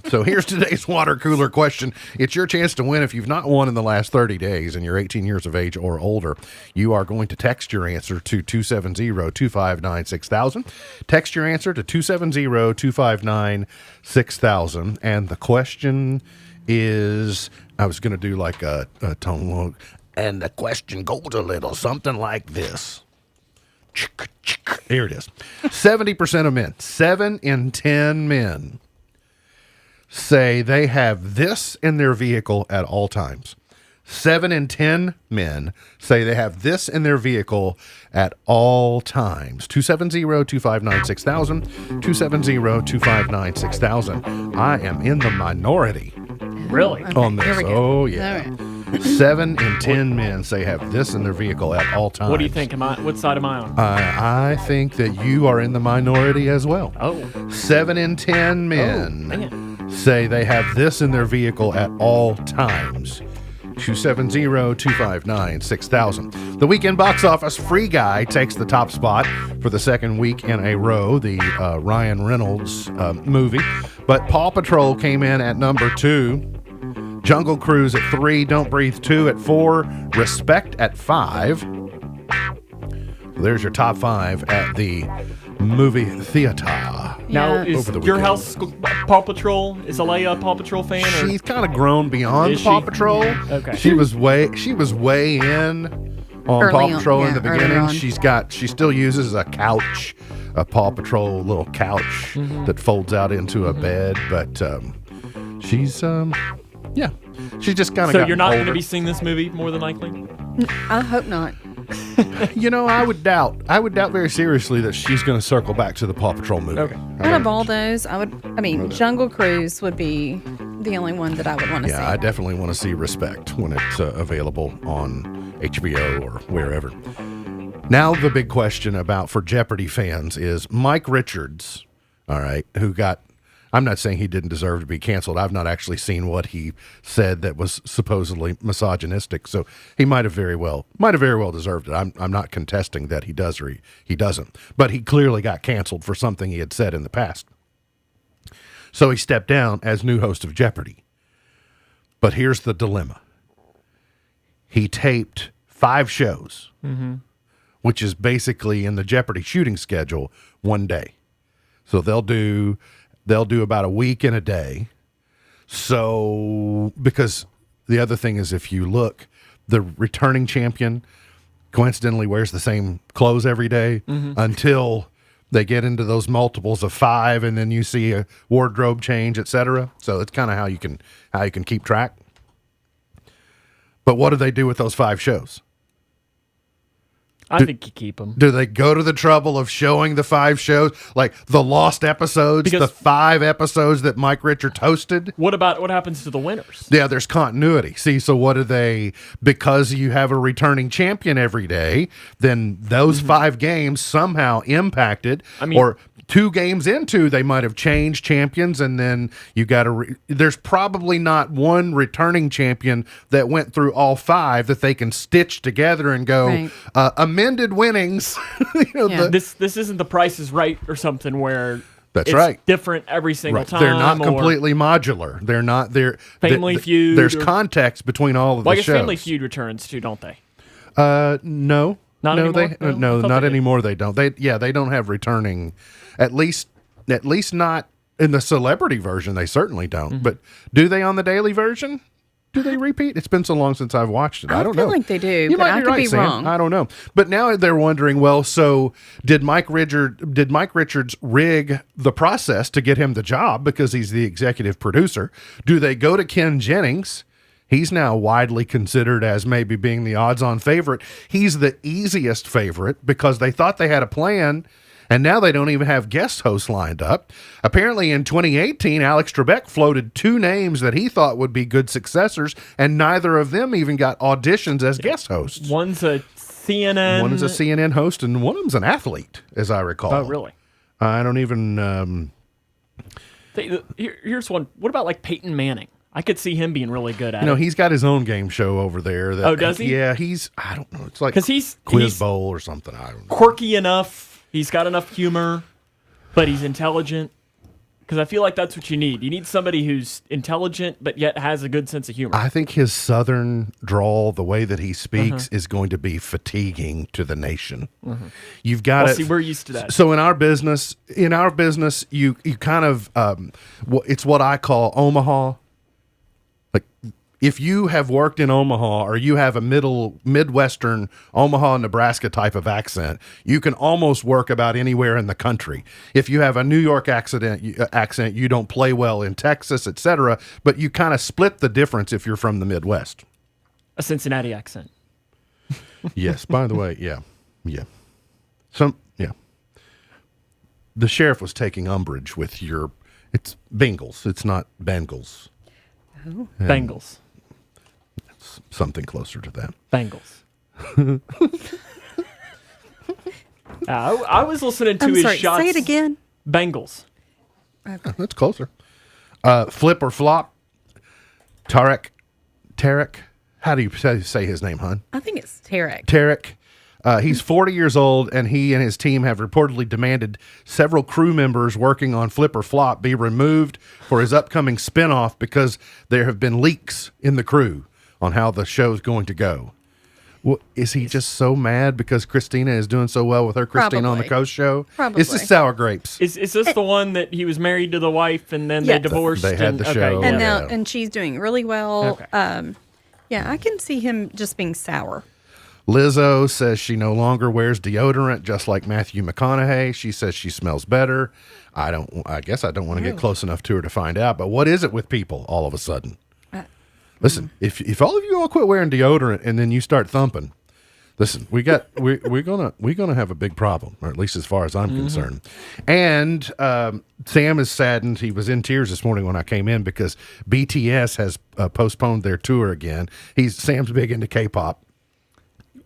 S2: So here's today's water cooler question. It's your chance to win if you've not won in the last 30 days and you're 18 years of age or older. You are going to text your answer to 270-259-6000. Text your answer to 270-259-6000. And the question is, I was going to do like a tone log. And the question goes a little something like this. Here it is. 70% of men, 7 in 10 men, say they have this in their vehicle at all times. 7 in 10 men say they have this in their vehicle at all times. 270-259-6000. 270-259-6000. I am in the minority.
S4: Really?
S2: On this.
S3: Here we go.
S2: Oh, yeah.
S3: All right.
S2: 7 in 10 men say have this in their vehicle at all times.
S4: What do you think? What side am I on?
S2: I think that you are in the minority as well.
S4: Oh.
S2: 7 in 10 men say they have this in their vehicle at all times. 270-259-6000. The weekend box office, Free Guy takes the top spot for the second week in a row, the Ryan Reynolds movie. But Paw Patrol came in at number 2. Jungle Cruise at 3, Don't Breathe 2 at 4, Respect at 5. There's your top 5 at the movie theater.
S4: Now, is your house Paw Patrol? Is Alea a Paw Patrol fan? Or?
S2: She's kind of grown beyond Paw Patrol.
S4: Okay.
S2: She was way in on Paw Patrol in the beginning. She still uses a couch a Paw Patrol little couch that folds out into a bed. But she's she's just kind of.
S4: So you're not going to be seeing this movie more than likely?
S3: I hope not.
S2: I would doubt very seriously that she's going to circle back to the Paw Patrol movie.
S3: Okay. Out of all those, Jungle Cruise would be the only one that I would want to see.
S2: Yeah, I definitely want to see Respect when it's available on HBO or wherever. Now the big question for Jeopardy fans is Mike Richards, all right, who got, I'm not saying he didn't deserve to be canceled. I've not actually seen what he said that was supposedly misogynistic, so he might have very well deserved it. I'm not contesting that he does or he doesn't, but he clearly got canceled for something he had said in the past. So he stepped down as new host of Jeopardy. But here's the dilemma. He taped 5 shows, which is basically in the Jeopardy shooting schedule, one day. So they'll do about a week and a day. So, because the other thing is, if you look, the returning champion coincidentally wears the same clothes every day until they get into those multiples of 5, and then you see a wardrobe change, etc. So it's kind of how you can keep track. But what do they do with those 5 shows?
S4: I think you keep them.
S2: Do they go to the trouble of showing the 5 shows, like the lost episodes, the 5 episodes that Mike Richards hosted?
S4: What happens to the winners?
S2: Yeah, there's continuity. See, so what do they, because you have a returning champion every day, then those 5 games somehow impacted, or 2 games into, they might have changed champions, and then you got to, there's probably not one returning champion that went through all 5 that they can stitch together and go, amended winnings.
S4: This isn't The Price is Right or something where
S2: it's
S4: different every single time.
S2: They're not completely modular. They're not.
S4: Family Feud.
S2: There's context between all of the
S4: I guess
S2: shows.
S4: Family Feud returns too, don't they?
S2: No.
S4: Not anymore?
S2: Not anymore. They don't. They don't have returning. At least not in the celebrity version. They certainly don't. But do they on the daily version? Do they repeat? It's been so long since I've watched it. I don't know.
S3: I feel like they do,
S2: You
S3: but
S2: might
S3: I
S2: be
S3: could
S2: right,
S3: be
S2: Sam.
S3: wrong.
S2: I don't know. But now they're wondering, well, so did Mike Richards rig the process to get him the job because he's the executive producer? Do they go to Ken Jennings? He's now widely considered as maybe being the odds-on favorite. He's the easiest favorite because they thought they had a plan, and now they don't even have guest hosts lined up. Apparently in 2018, Alex Trebek floated 2 names that he thought would be good successors, and neither of them even got auditions as guest hosts.
S4: One's a CNN.
S2: One is a CNN host, and one of them's an athlete, as I recall.
S4: Oh, really?
S2: I don't even...
S4: Here's one. What about like Peyton Manning? I could see him being really good at it.
S2: He's got his own game show over there.
S4: Does he?
S2: Yeah, I don't know. It's like
S4: he's
S2: Quiz Bowl or something. I don't know.
S4: Quirky enough. He's got enough humor, but he's intelligent. Because I feel like that's what you need. You need somebody who's intelligent, but yet has a good sense of humor.
S2: I think his southern drawl, the way that he speaks, is going to be fatiguing to the nation. You've got to
S4: see. We're used to that.
S2: So in our business, you kind of it's what I call Omaha. Like, if you have worked in Omaha or you have a Midwestern Omaha, Nebraska type of accent, you can almost work about anywhere in the country. If you have a New York accent, you don't play well in Texas, etc. But you kind of split the difference if you're from the Midwest.
S4: A Cincinnati accent.
S2: Yes. By the way, yeah. The sheriff was taking umbrage with it's Bengals. It's not Bengals.
S3: Oh.
S4: Bengals.
S2: Something closer to that.
S4: Bengals. I was listening to his shots.
S3: Say it again.
S4: Bengals.
S3: Okay.
S2: That's closer. Flip or flop. Tarek. How do you say his name, hon?
S3: I think it's Tarek.
S2: He's 40 years old, and he and his team have reportedly demanded several crew members working on Flip or Flop be removed for his upcoming spinoff because there have been leaks in the crew on how the show's going to go. Well, is he just so mad because Christina is doing so well with her Christina on the Coast show?
S3: Probably.
S2: It's just sour grapes.
S4: Is this the one that he was married to the wife and then they divorced?
S2: They had the show.
S3: And and she's doing really well.
S4: Okay.
S3: Yeah, I can see him just being sour.
S2: Lizzo says she no longer wears deodorant, just like Matthew McConaughey. She says she smells better. I guess I don't want to get close enough to her to find out. But what is it with people all of a sudden? Listen, if all of you all quit wearing deodorant and then you start thumping, listen, we're gonna have a big problem, or at least as far as I'm concerned. And Sam is saddened. He was in tears this morning when I came in because BTS has postponed their tour again. Sam's big into K-pop.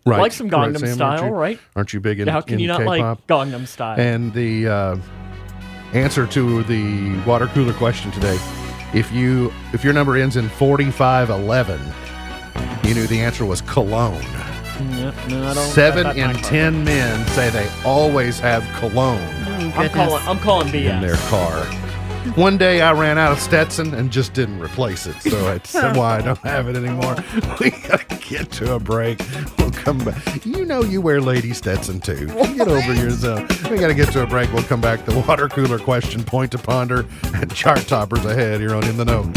S2: Right.
S4: Like some Gangnam
S2: Sam,
S4: Style, right?
S2: Aren't you big in
S4: How can you not
S2: K-pop?
S4: like Gangnam Style?
S2: And the answer to the water cooler question today, if your number ends in 4511, you knew the answer was cologne.
S4: No, I don't.
S2: 7 in 10 men say they always have cologne
S4: I'm calling BS.
S2: in their car. One day I ran out of Stetson and just didn't replace it, so that's why I don't have it anymore. We gotta get to a break. We'll come back. You know you wear Lady Stetson too. Get over yourself. We gotta get to a break. We'll come back. The water cooler question, point to ponder, and chart toppers ahead here on In the Know.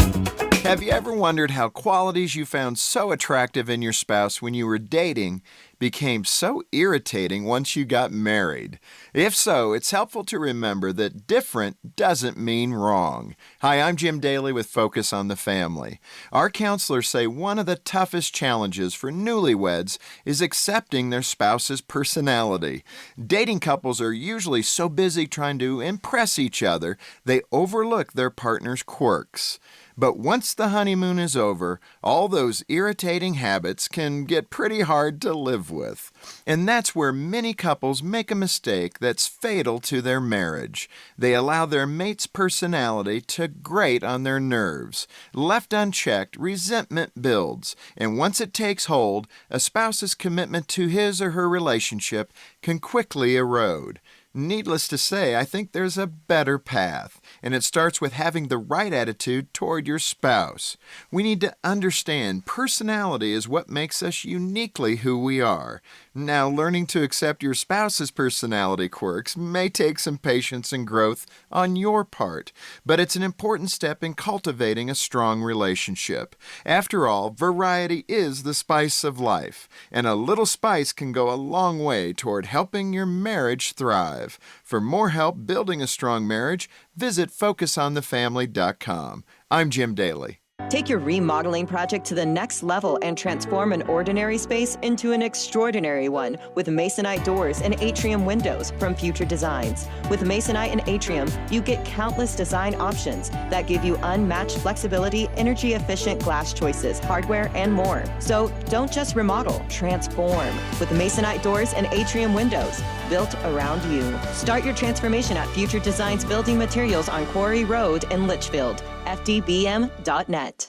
S17: Have you ever wondered how qualities you found so attractive in your spouse when you were dating became so irritating once you got married? If so, it's helpful to remember that different doesn't mean wrong. Hi, I'm Jim Daly with Focus on the Family. Our counselors say one of the toughest challenges for newlyweds is accepting their spouse's personality. Dating couples are usually so busy trying to impress each other, they overlook their partner's quirks. But once the honeymoon is over, all those irritating habits can get pretty hard to live with. And that's where many couples make a mistake that's fatal to their marriage. They allow their mate's personality to grate on their nerves. Left unchecked, resentment builds. And once it takes hold, a spouse's commitment to his or her relationship can quickly erode. Needless to say, I think there's a better path, and it starts with having the right attitude toward your spouse. We need to understand personality is what makes us uniquely who we are. Now, learning to accept your spouse's personality quirks may take some patience and growth on your part, but it's an important step in cultivating a strong relationship. After all, variety is the spice of life, and a little spice can go a long way toward helping your marriage thrive. For more help building a strong marriage, visit FocusOnTheFamily.com. I'm Jim Daly.
S18: Take your remodeling project to the next level and transform an ordinary space into an extraordinary one with Masonite doors and atrium windows from Future Designs. With Masonite and Atrium, you get countless design options that give you unmatched flexibility, energy-efficient glass choices, hardware, and more. So don't just remodel, transform with Masonite doors and atrium windows built around you. Start your transformation at Future Designs Building Materials on Quarry Road in Litchfield. FDBM.net.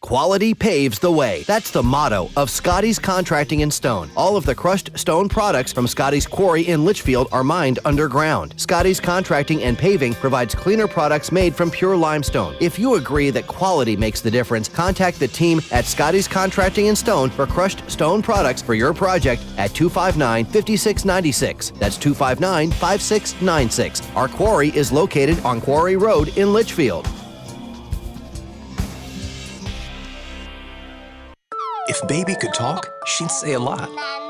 S7: Quality paves the way. That's the motto of Scotty's Contracting and Stone. All of the crushed stone products from Scotty's quarry in Litchfield are mined underground. Scotty's Contracting and Paving provides cleaner products made from pure limestone. If you agree that quality makes the difference, contact the team at Scotty's Contracting and Stone for crushed stone products for your project at 259-5696. That's 259-5696. Our quarry is located on Quarry Road in Litchfield.
S19: If Baby could talk, she'd say a lot.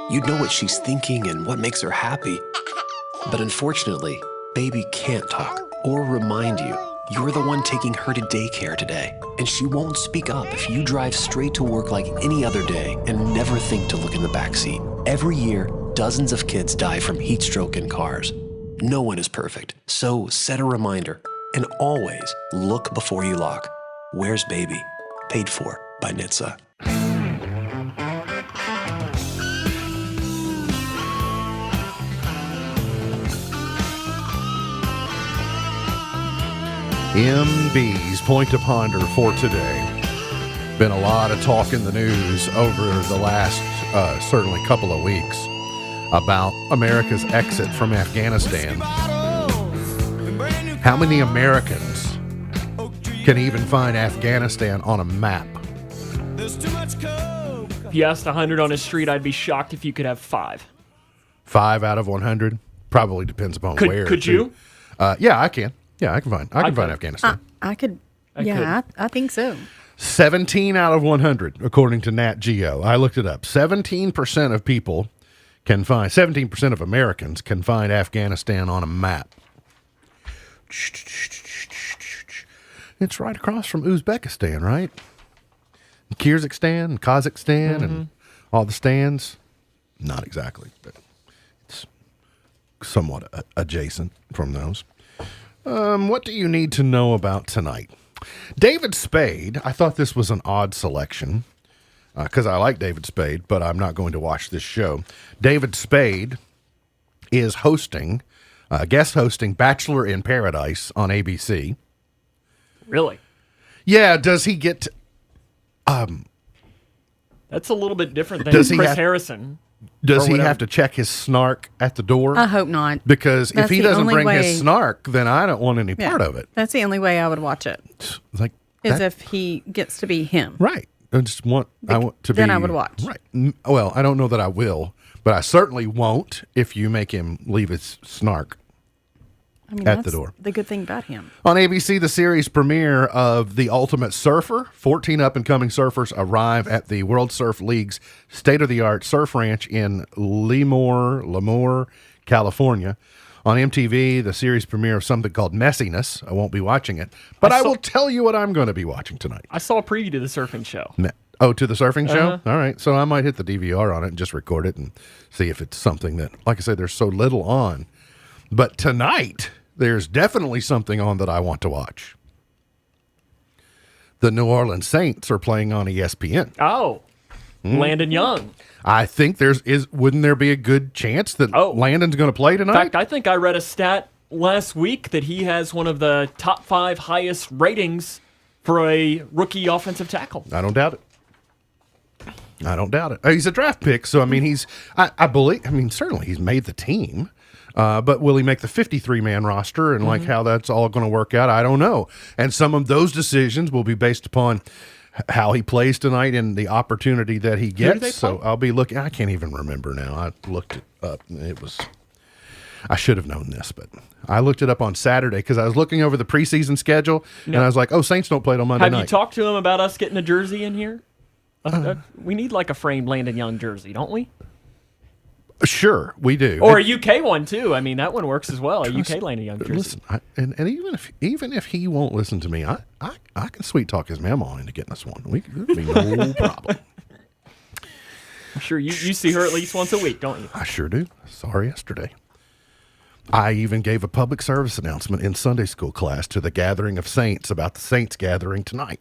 S19: You'd know what she's thinking and what makes her happy. But unfortunately, Baby can't talk or remind you you're the one taking her to daycare today. And she won't speak up if you drive straight to work like any other day and never think to look in the backseat. Every year, dozens of kids die from heat stroke in cars. No one is perfect, so set a reminder and always look before you lock. Where's Baby? Paid for by NHTSA.
S2: MB's Point to Ponder for today. Been a lot of talk in the news over the last certainly couple of weeks about America's exit from Afghanistan. How many Americans can even find Afghanistan on a map?
S4: If you asked 100 on a street, I'd be shocked if you could have 5.
S2: 5 out of 100? Probably depends upon where.
S4: Could you?
S2: Yeah, I can. Yeah, I can find Afghanistan.
S3: I could. I think so.
S2: 17 out of 100, according to Nat Geo. I looked it up. 17% of people can find, 17% of Americans can find Afghanistan on a map. It's right across from Uzbekistan, right? Kyrgyzstan and Kazakhstan and all the stands. Not exactly, but it's somewhat adjacent from those. What do you need to know about tonight? David Spade, I thought this was an odd selection because I like David Spade, but I'm not going to watch this show. David Spade is hosting, guest hosting Bachelor in Paradise on ABC.
S4: Really?
S2: Yeah, does he get...
S4: That's a little bit different than
S2: Does he
S4: Chris
S2: have-
S4: Harrison.
S2: Does
S4: or
S2: he
S4: whatever.
S2: have to check his snark at the door?
S3: I hope not.
S2: Because if
S3: That's
S2: he
S3: the
S2: doesn't
S3: only
S2: bring
S3: way-
S2: his snark, then I don't want any
S3: Yeah.
S2: part of it.
S3: That's the only way I would watch it.
S2: Like
S3: Is
S2: that-
S3: if he gets to be him.
S2: Right. I just want I want to be.
S3: Then I would watch.
S2: Right. Well, I don't know that I will, but I certainly won't if you make him leave his snark
S3: I mean,
S2: at
S3: that's
S2: the door.
S3: the good thing about him.
S2: On ABC, the series premiere of The Ultimate Surfer. 14 up-and-coming surfers arrive at the World Surf League's state-of-the-art surf ranch in Lemoore, California. On MTV, the series premiere of something called Messiness. I won't be watching it, but I will tell you what I'm going to be watching tonight.
S4: I saw a preview to the surfing show.
S2: Oh, to the surfing show?
S4: Uh-huh.
S2: All right. So I might hit the DVR on it and just record it and see if it's something that, like I said, there's so little on. But tonight, there's definitely something on that I want to watch. The New Orleans Saints are playing on ESPN.
S4: Oh, Landon Young.
S2: I think wouldn't there be a good chance that Landon's going to play
S4: In
S2: tonight?
S4: fact, I think I read a stat last week that he has one of the top 5 highest ratings for a rookie offensive tackle.
S2: I don't doubt it. I don't doubt it. He's a draft pick, so I mean, I believe. I mean, certainly he's made the team, but will he make the 53-man roster? And like how that's all going to work out, I don't know. And some of those decisions will be based upon how he plays tonight and the opportunity that he
S4: do they
S2: gets. So
S4: play?
S2: I'll be looking. I can't even remember now. I looked it up. I should have known this, but I looked it up on Saturday because I was looking over the preseason schedule, and I was like, "Oh, Saints don't play till Monday
S4: Have
S2: night."
S4: you talked to him about us getting a jersey in here? We need like a framed Landon Young jersey, don't we?
S2: Sure, we do.
S4: Or a UK one too. I mean, that one works as well. A UK Landon Young jersey.
S2: Listen, and even if he won't listen to me, I can sweet talk his mama into getting us one. It'd be no problem.
S4: I'm sure you see her at least once a week, don't you?
S2: I sure do. Saw her yesterday. I even gave a public service announcement in Sunday school class to the gathering of saints about the Saints gathering tonight.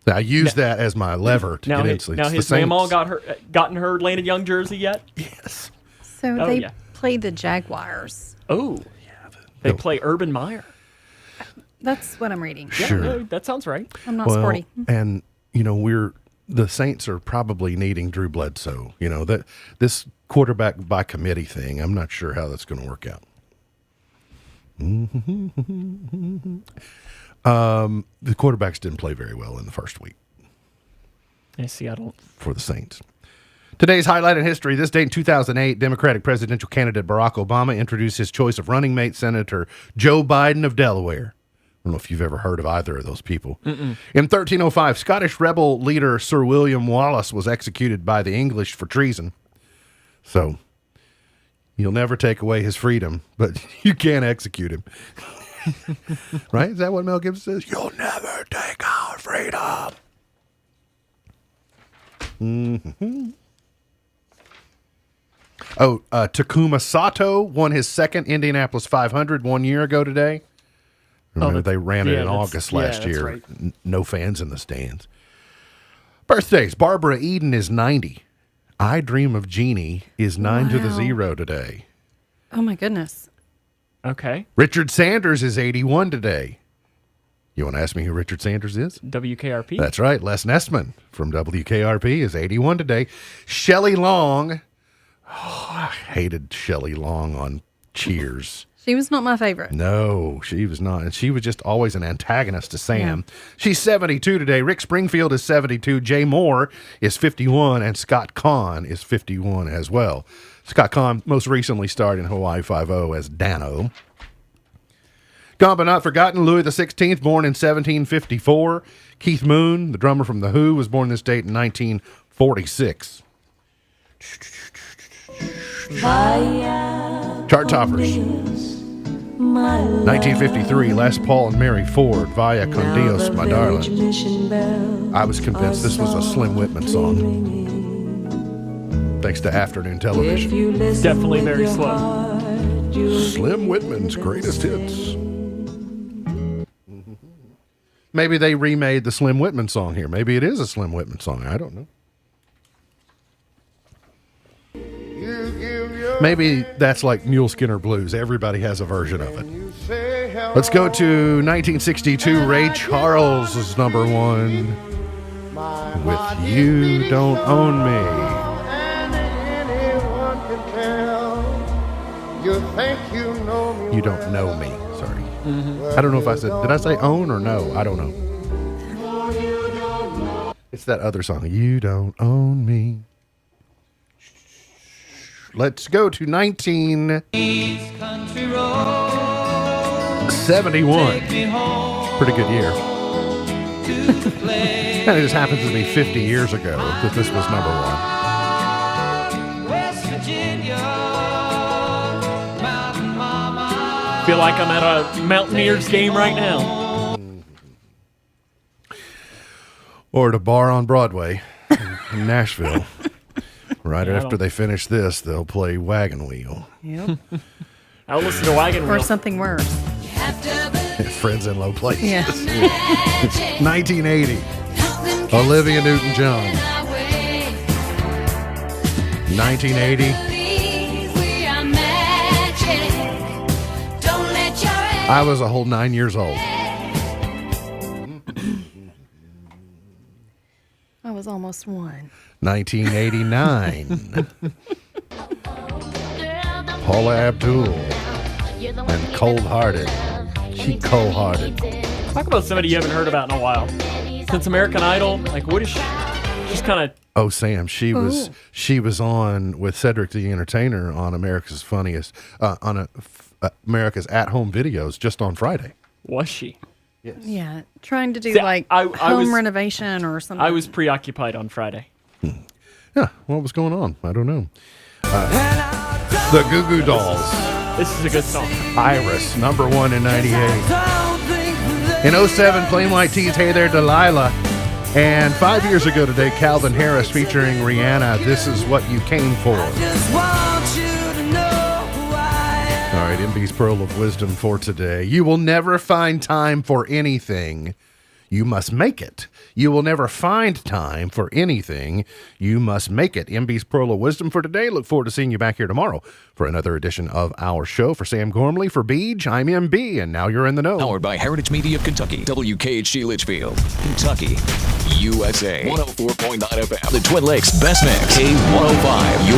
S2: Now, I use that as my lever to get into
S4: Now, his mama gotten her Landon Young jersey yet?
S2: Yes.
S3: So
S4: Oh,
S3: they
S4: yeah.
S3: played the Jaguars.
S4: Oh, they play Urban Meyer.
S3: That's what I'm reading.
S2: Sure.
S4: Yeah, that sounds right.
S3: I'm not sporty.
S2: And the Saints are probably needing Drew Bledsoe. You know, that this quarterback by committee thing, I'm not sure how that's going to work out. The quarterbacks didn't play very well in the first week
S4: I see. I don't.
S2: for the Saints. Today's highlight in history. This date in 2008, Democratic presidential candidate Barack Obama introduced his choice of running mate, Senator Joe Biden of Delaware. I don't know if you've ever heard of either of those people.
S4: Mm-mm.
S2: In 1305, Scottish rebel leader Sir William Wallace was executed by the English for treason. So, you'll never take away his freedom, but you can execute him. Right? Is that what Mel Gibson says? You'll never take our freedom. Mm-hmm. Oh, Takuma Sato won his second Indianapolis 500 1 year ago today. Remember, they ran it in August last
S4: that's
S2: year.
S4: right.
S2: No fans in the stands. Birthdays. Barbara Eden is 90. I Dream of Jeannie is 9 to the
S3: Wow.
S2: 0 today.
S3: Oh my goodness.
S4: Okay.
S2: Richard Sanders is 81 today. You want to ask me who Richard Sanders is?
S4: WKRP.
S2: That's right. Les Nessman from WKRP is 81 today. Shelley Long. Oh, I hated Shelley Long on Cheers.
S3: She was not my favorite.
S2: No, she was not. And she was just always an antagonist to Sam. She's 72 today. Rick Springfield is 72. Jay Moore is 51. And Scott Kahn is 51 as well. Scott Kahn most recently starred in Hawaii Five-0 as Dano. Gone but not forgotten, Louis XVI, born in 1754. Keith Moon, the drummer from The Who, was born this date in 1946. Chart toppers. 1953, Les Paul and Mary Ford, Vaya con Dios, my darling. I was convinced this was a Slim Whitman song. Thanks to afternoon television.
S4: Definitely very slow.
S2: Slim Whitman's greatest hits. Maybe they remade the Slim Whitman song here. Maybe it is a Slim Whitman song. I don't know. Maybe that's like Mule Skinner Blues. Everybody has a version of it. Let's go to 1962. Ray Charles is number one with You Don't Own Me. You Don't Know Me. Sorry. I don't know if I said, did I say own or no? I don't know. It's that other song. You Don't Own Me. Let's go to 1971. Pretty good year. And it just happens to be 50 years ago that this was number one.
S4: Feel like I'm at a Mountaineers game right now.
S2: Or at a bar on Broadway in Nashville. Right after they finish this, they'll play Wagon Wheel.
S3: Yep.
S4: I'll listen to Wagon Wheel.
S3: Or something worse.
S2: Friends in Low Places.
S3: Yeah.
S2: 1980. Olivia Newton-John. 1980. I was a whole 9 years old.
S3: I was almost one.
S2: 1989. Paula Abdul and Cold Hearted. She cold hearted.
S4: Talk about somebody you haven't heard about in a while. Since American Idol, like what is she? She's kind of.
S2: Oh, Sam, she was on with Cedric the Entertainer on America's Funniest America's At Home Videos just on Friday.
S4: Was she?
S2: Yes.
S3: Yeah, trying to do
S4: See,
S3: like
S4: I
S3: home
S4: was-
S3: renovation or something.
S4: I was preoccupied on Friday.
S2: Yeah, what was going on? I don't know. The Goo Goo Dolls.
S4: This is a good song.
S2: Iris, number one in 98. In 07, Plain White Tees, Hey There Delilah. And 5 years ago today, Calvin Harris featuring Rihanna, This Is What You Came For. All right, MB's Pearl of Wisdom for today. You will never find time for anything. You must make it. You will never find time for anything. You must make it. MB's Pearl of Wisdom for today. Look forward to seeing you back here tomorrow for another edition of our show. For Sam Gormley, for Beej, I'm MB, and now you're in the know.
S16: Powered by Heritage Media of Kentucky, WKHG Litchfield, Kentucky, USA, 104.9 FM, the Twin Lakes Best Mix, K105.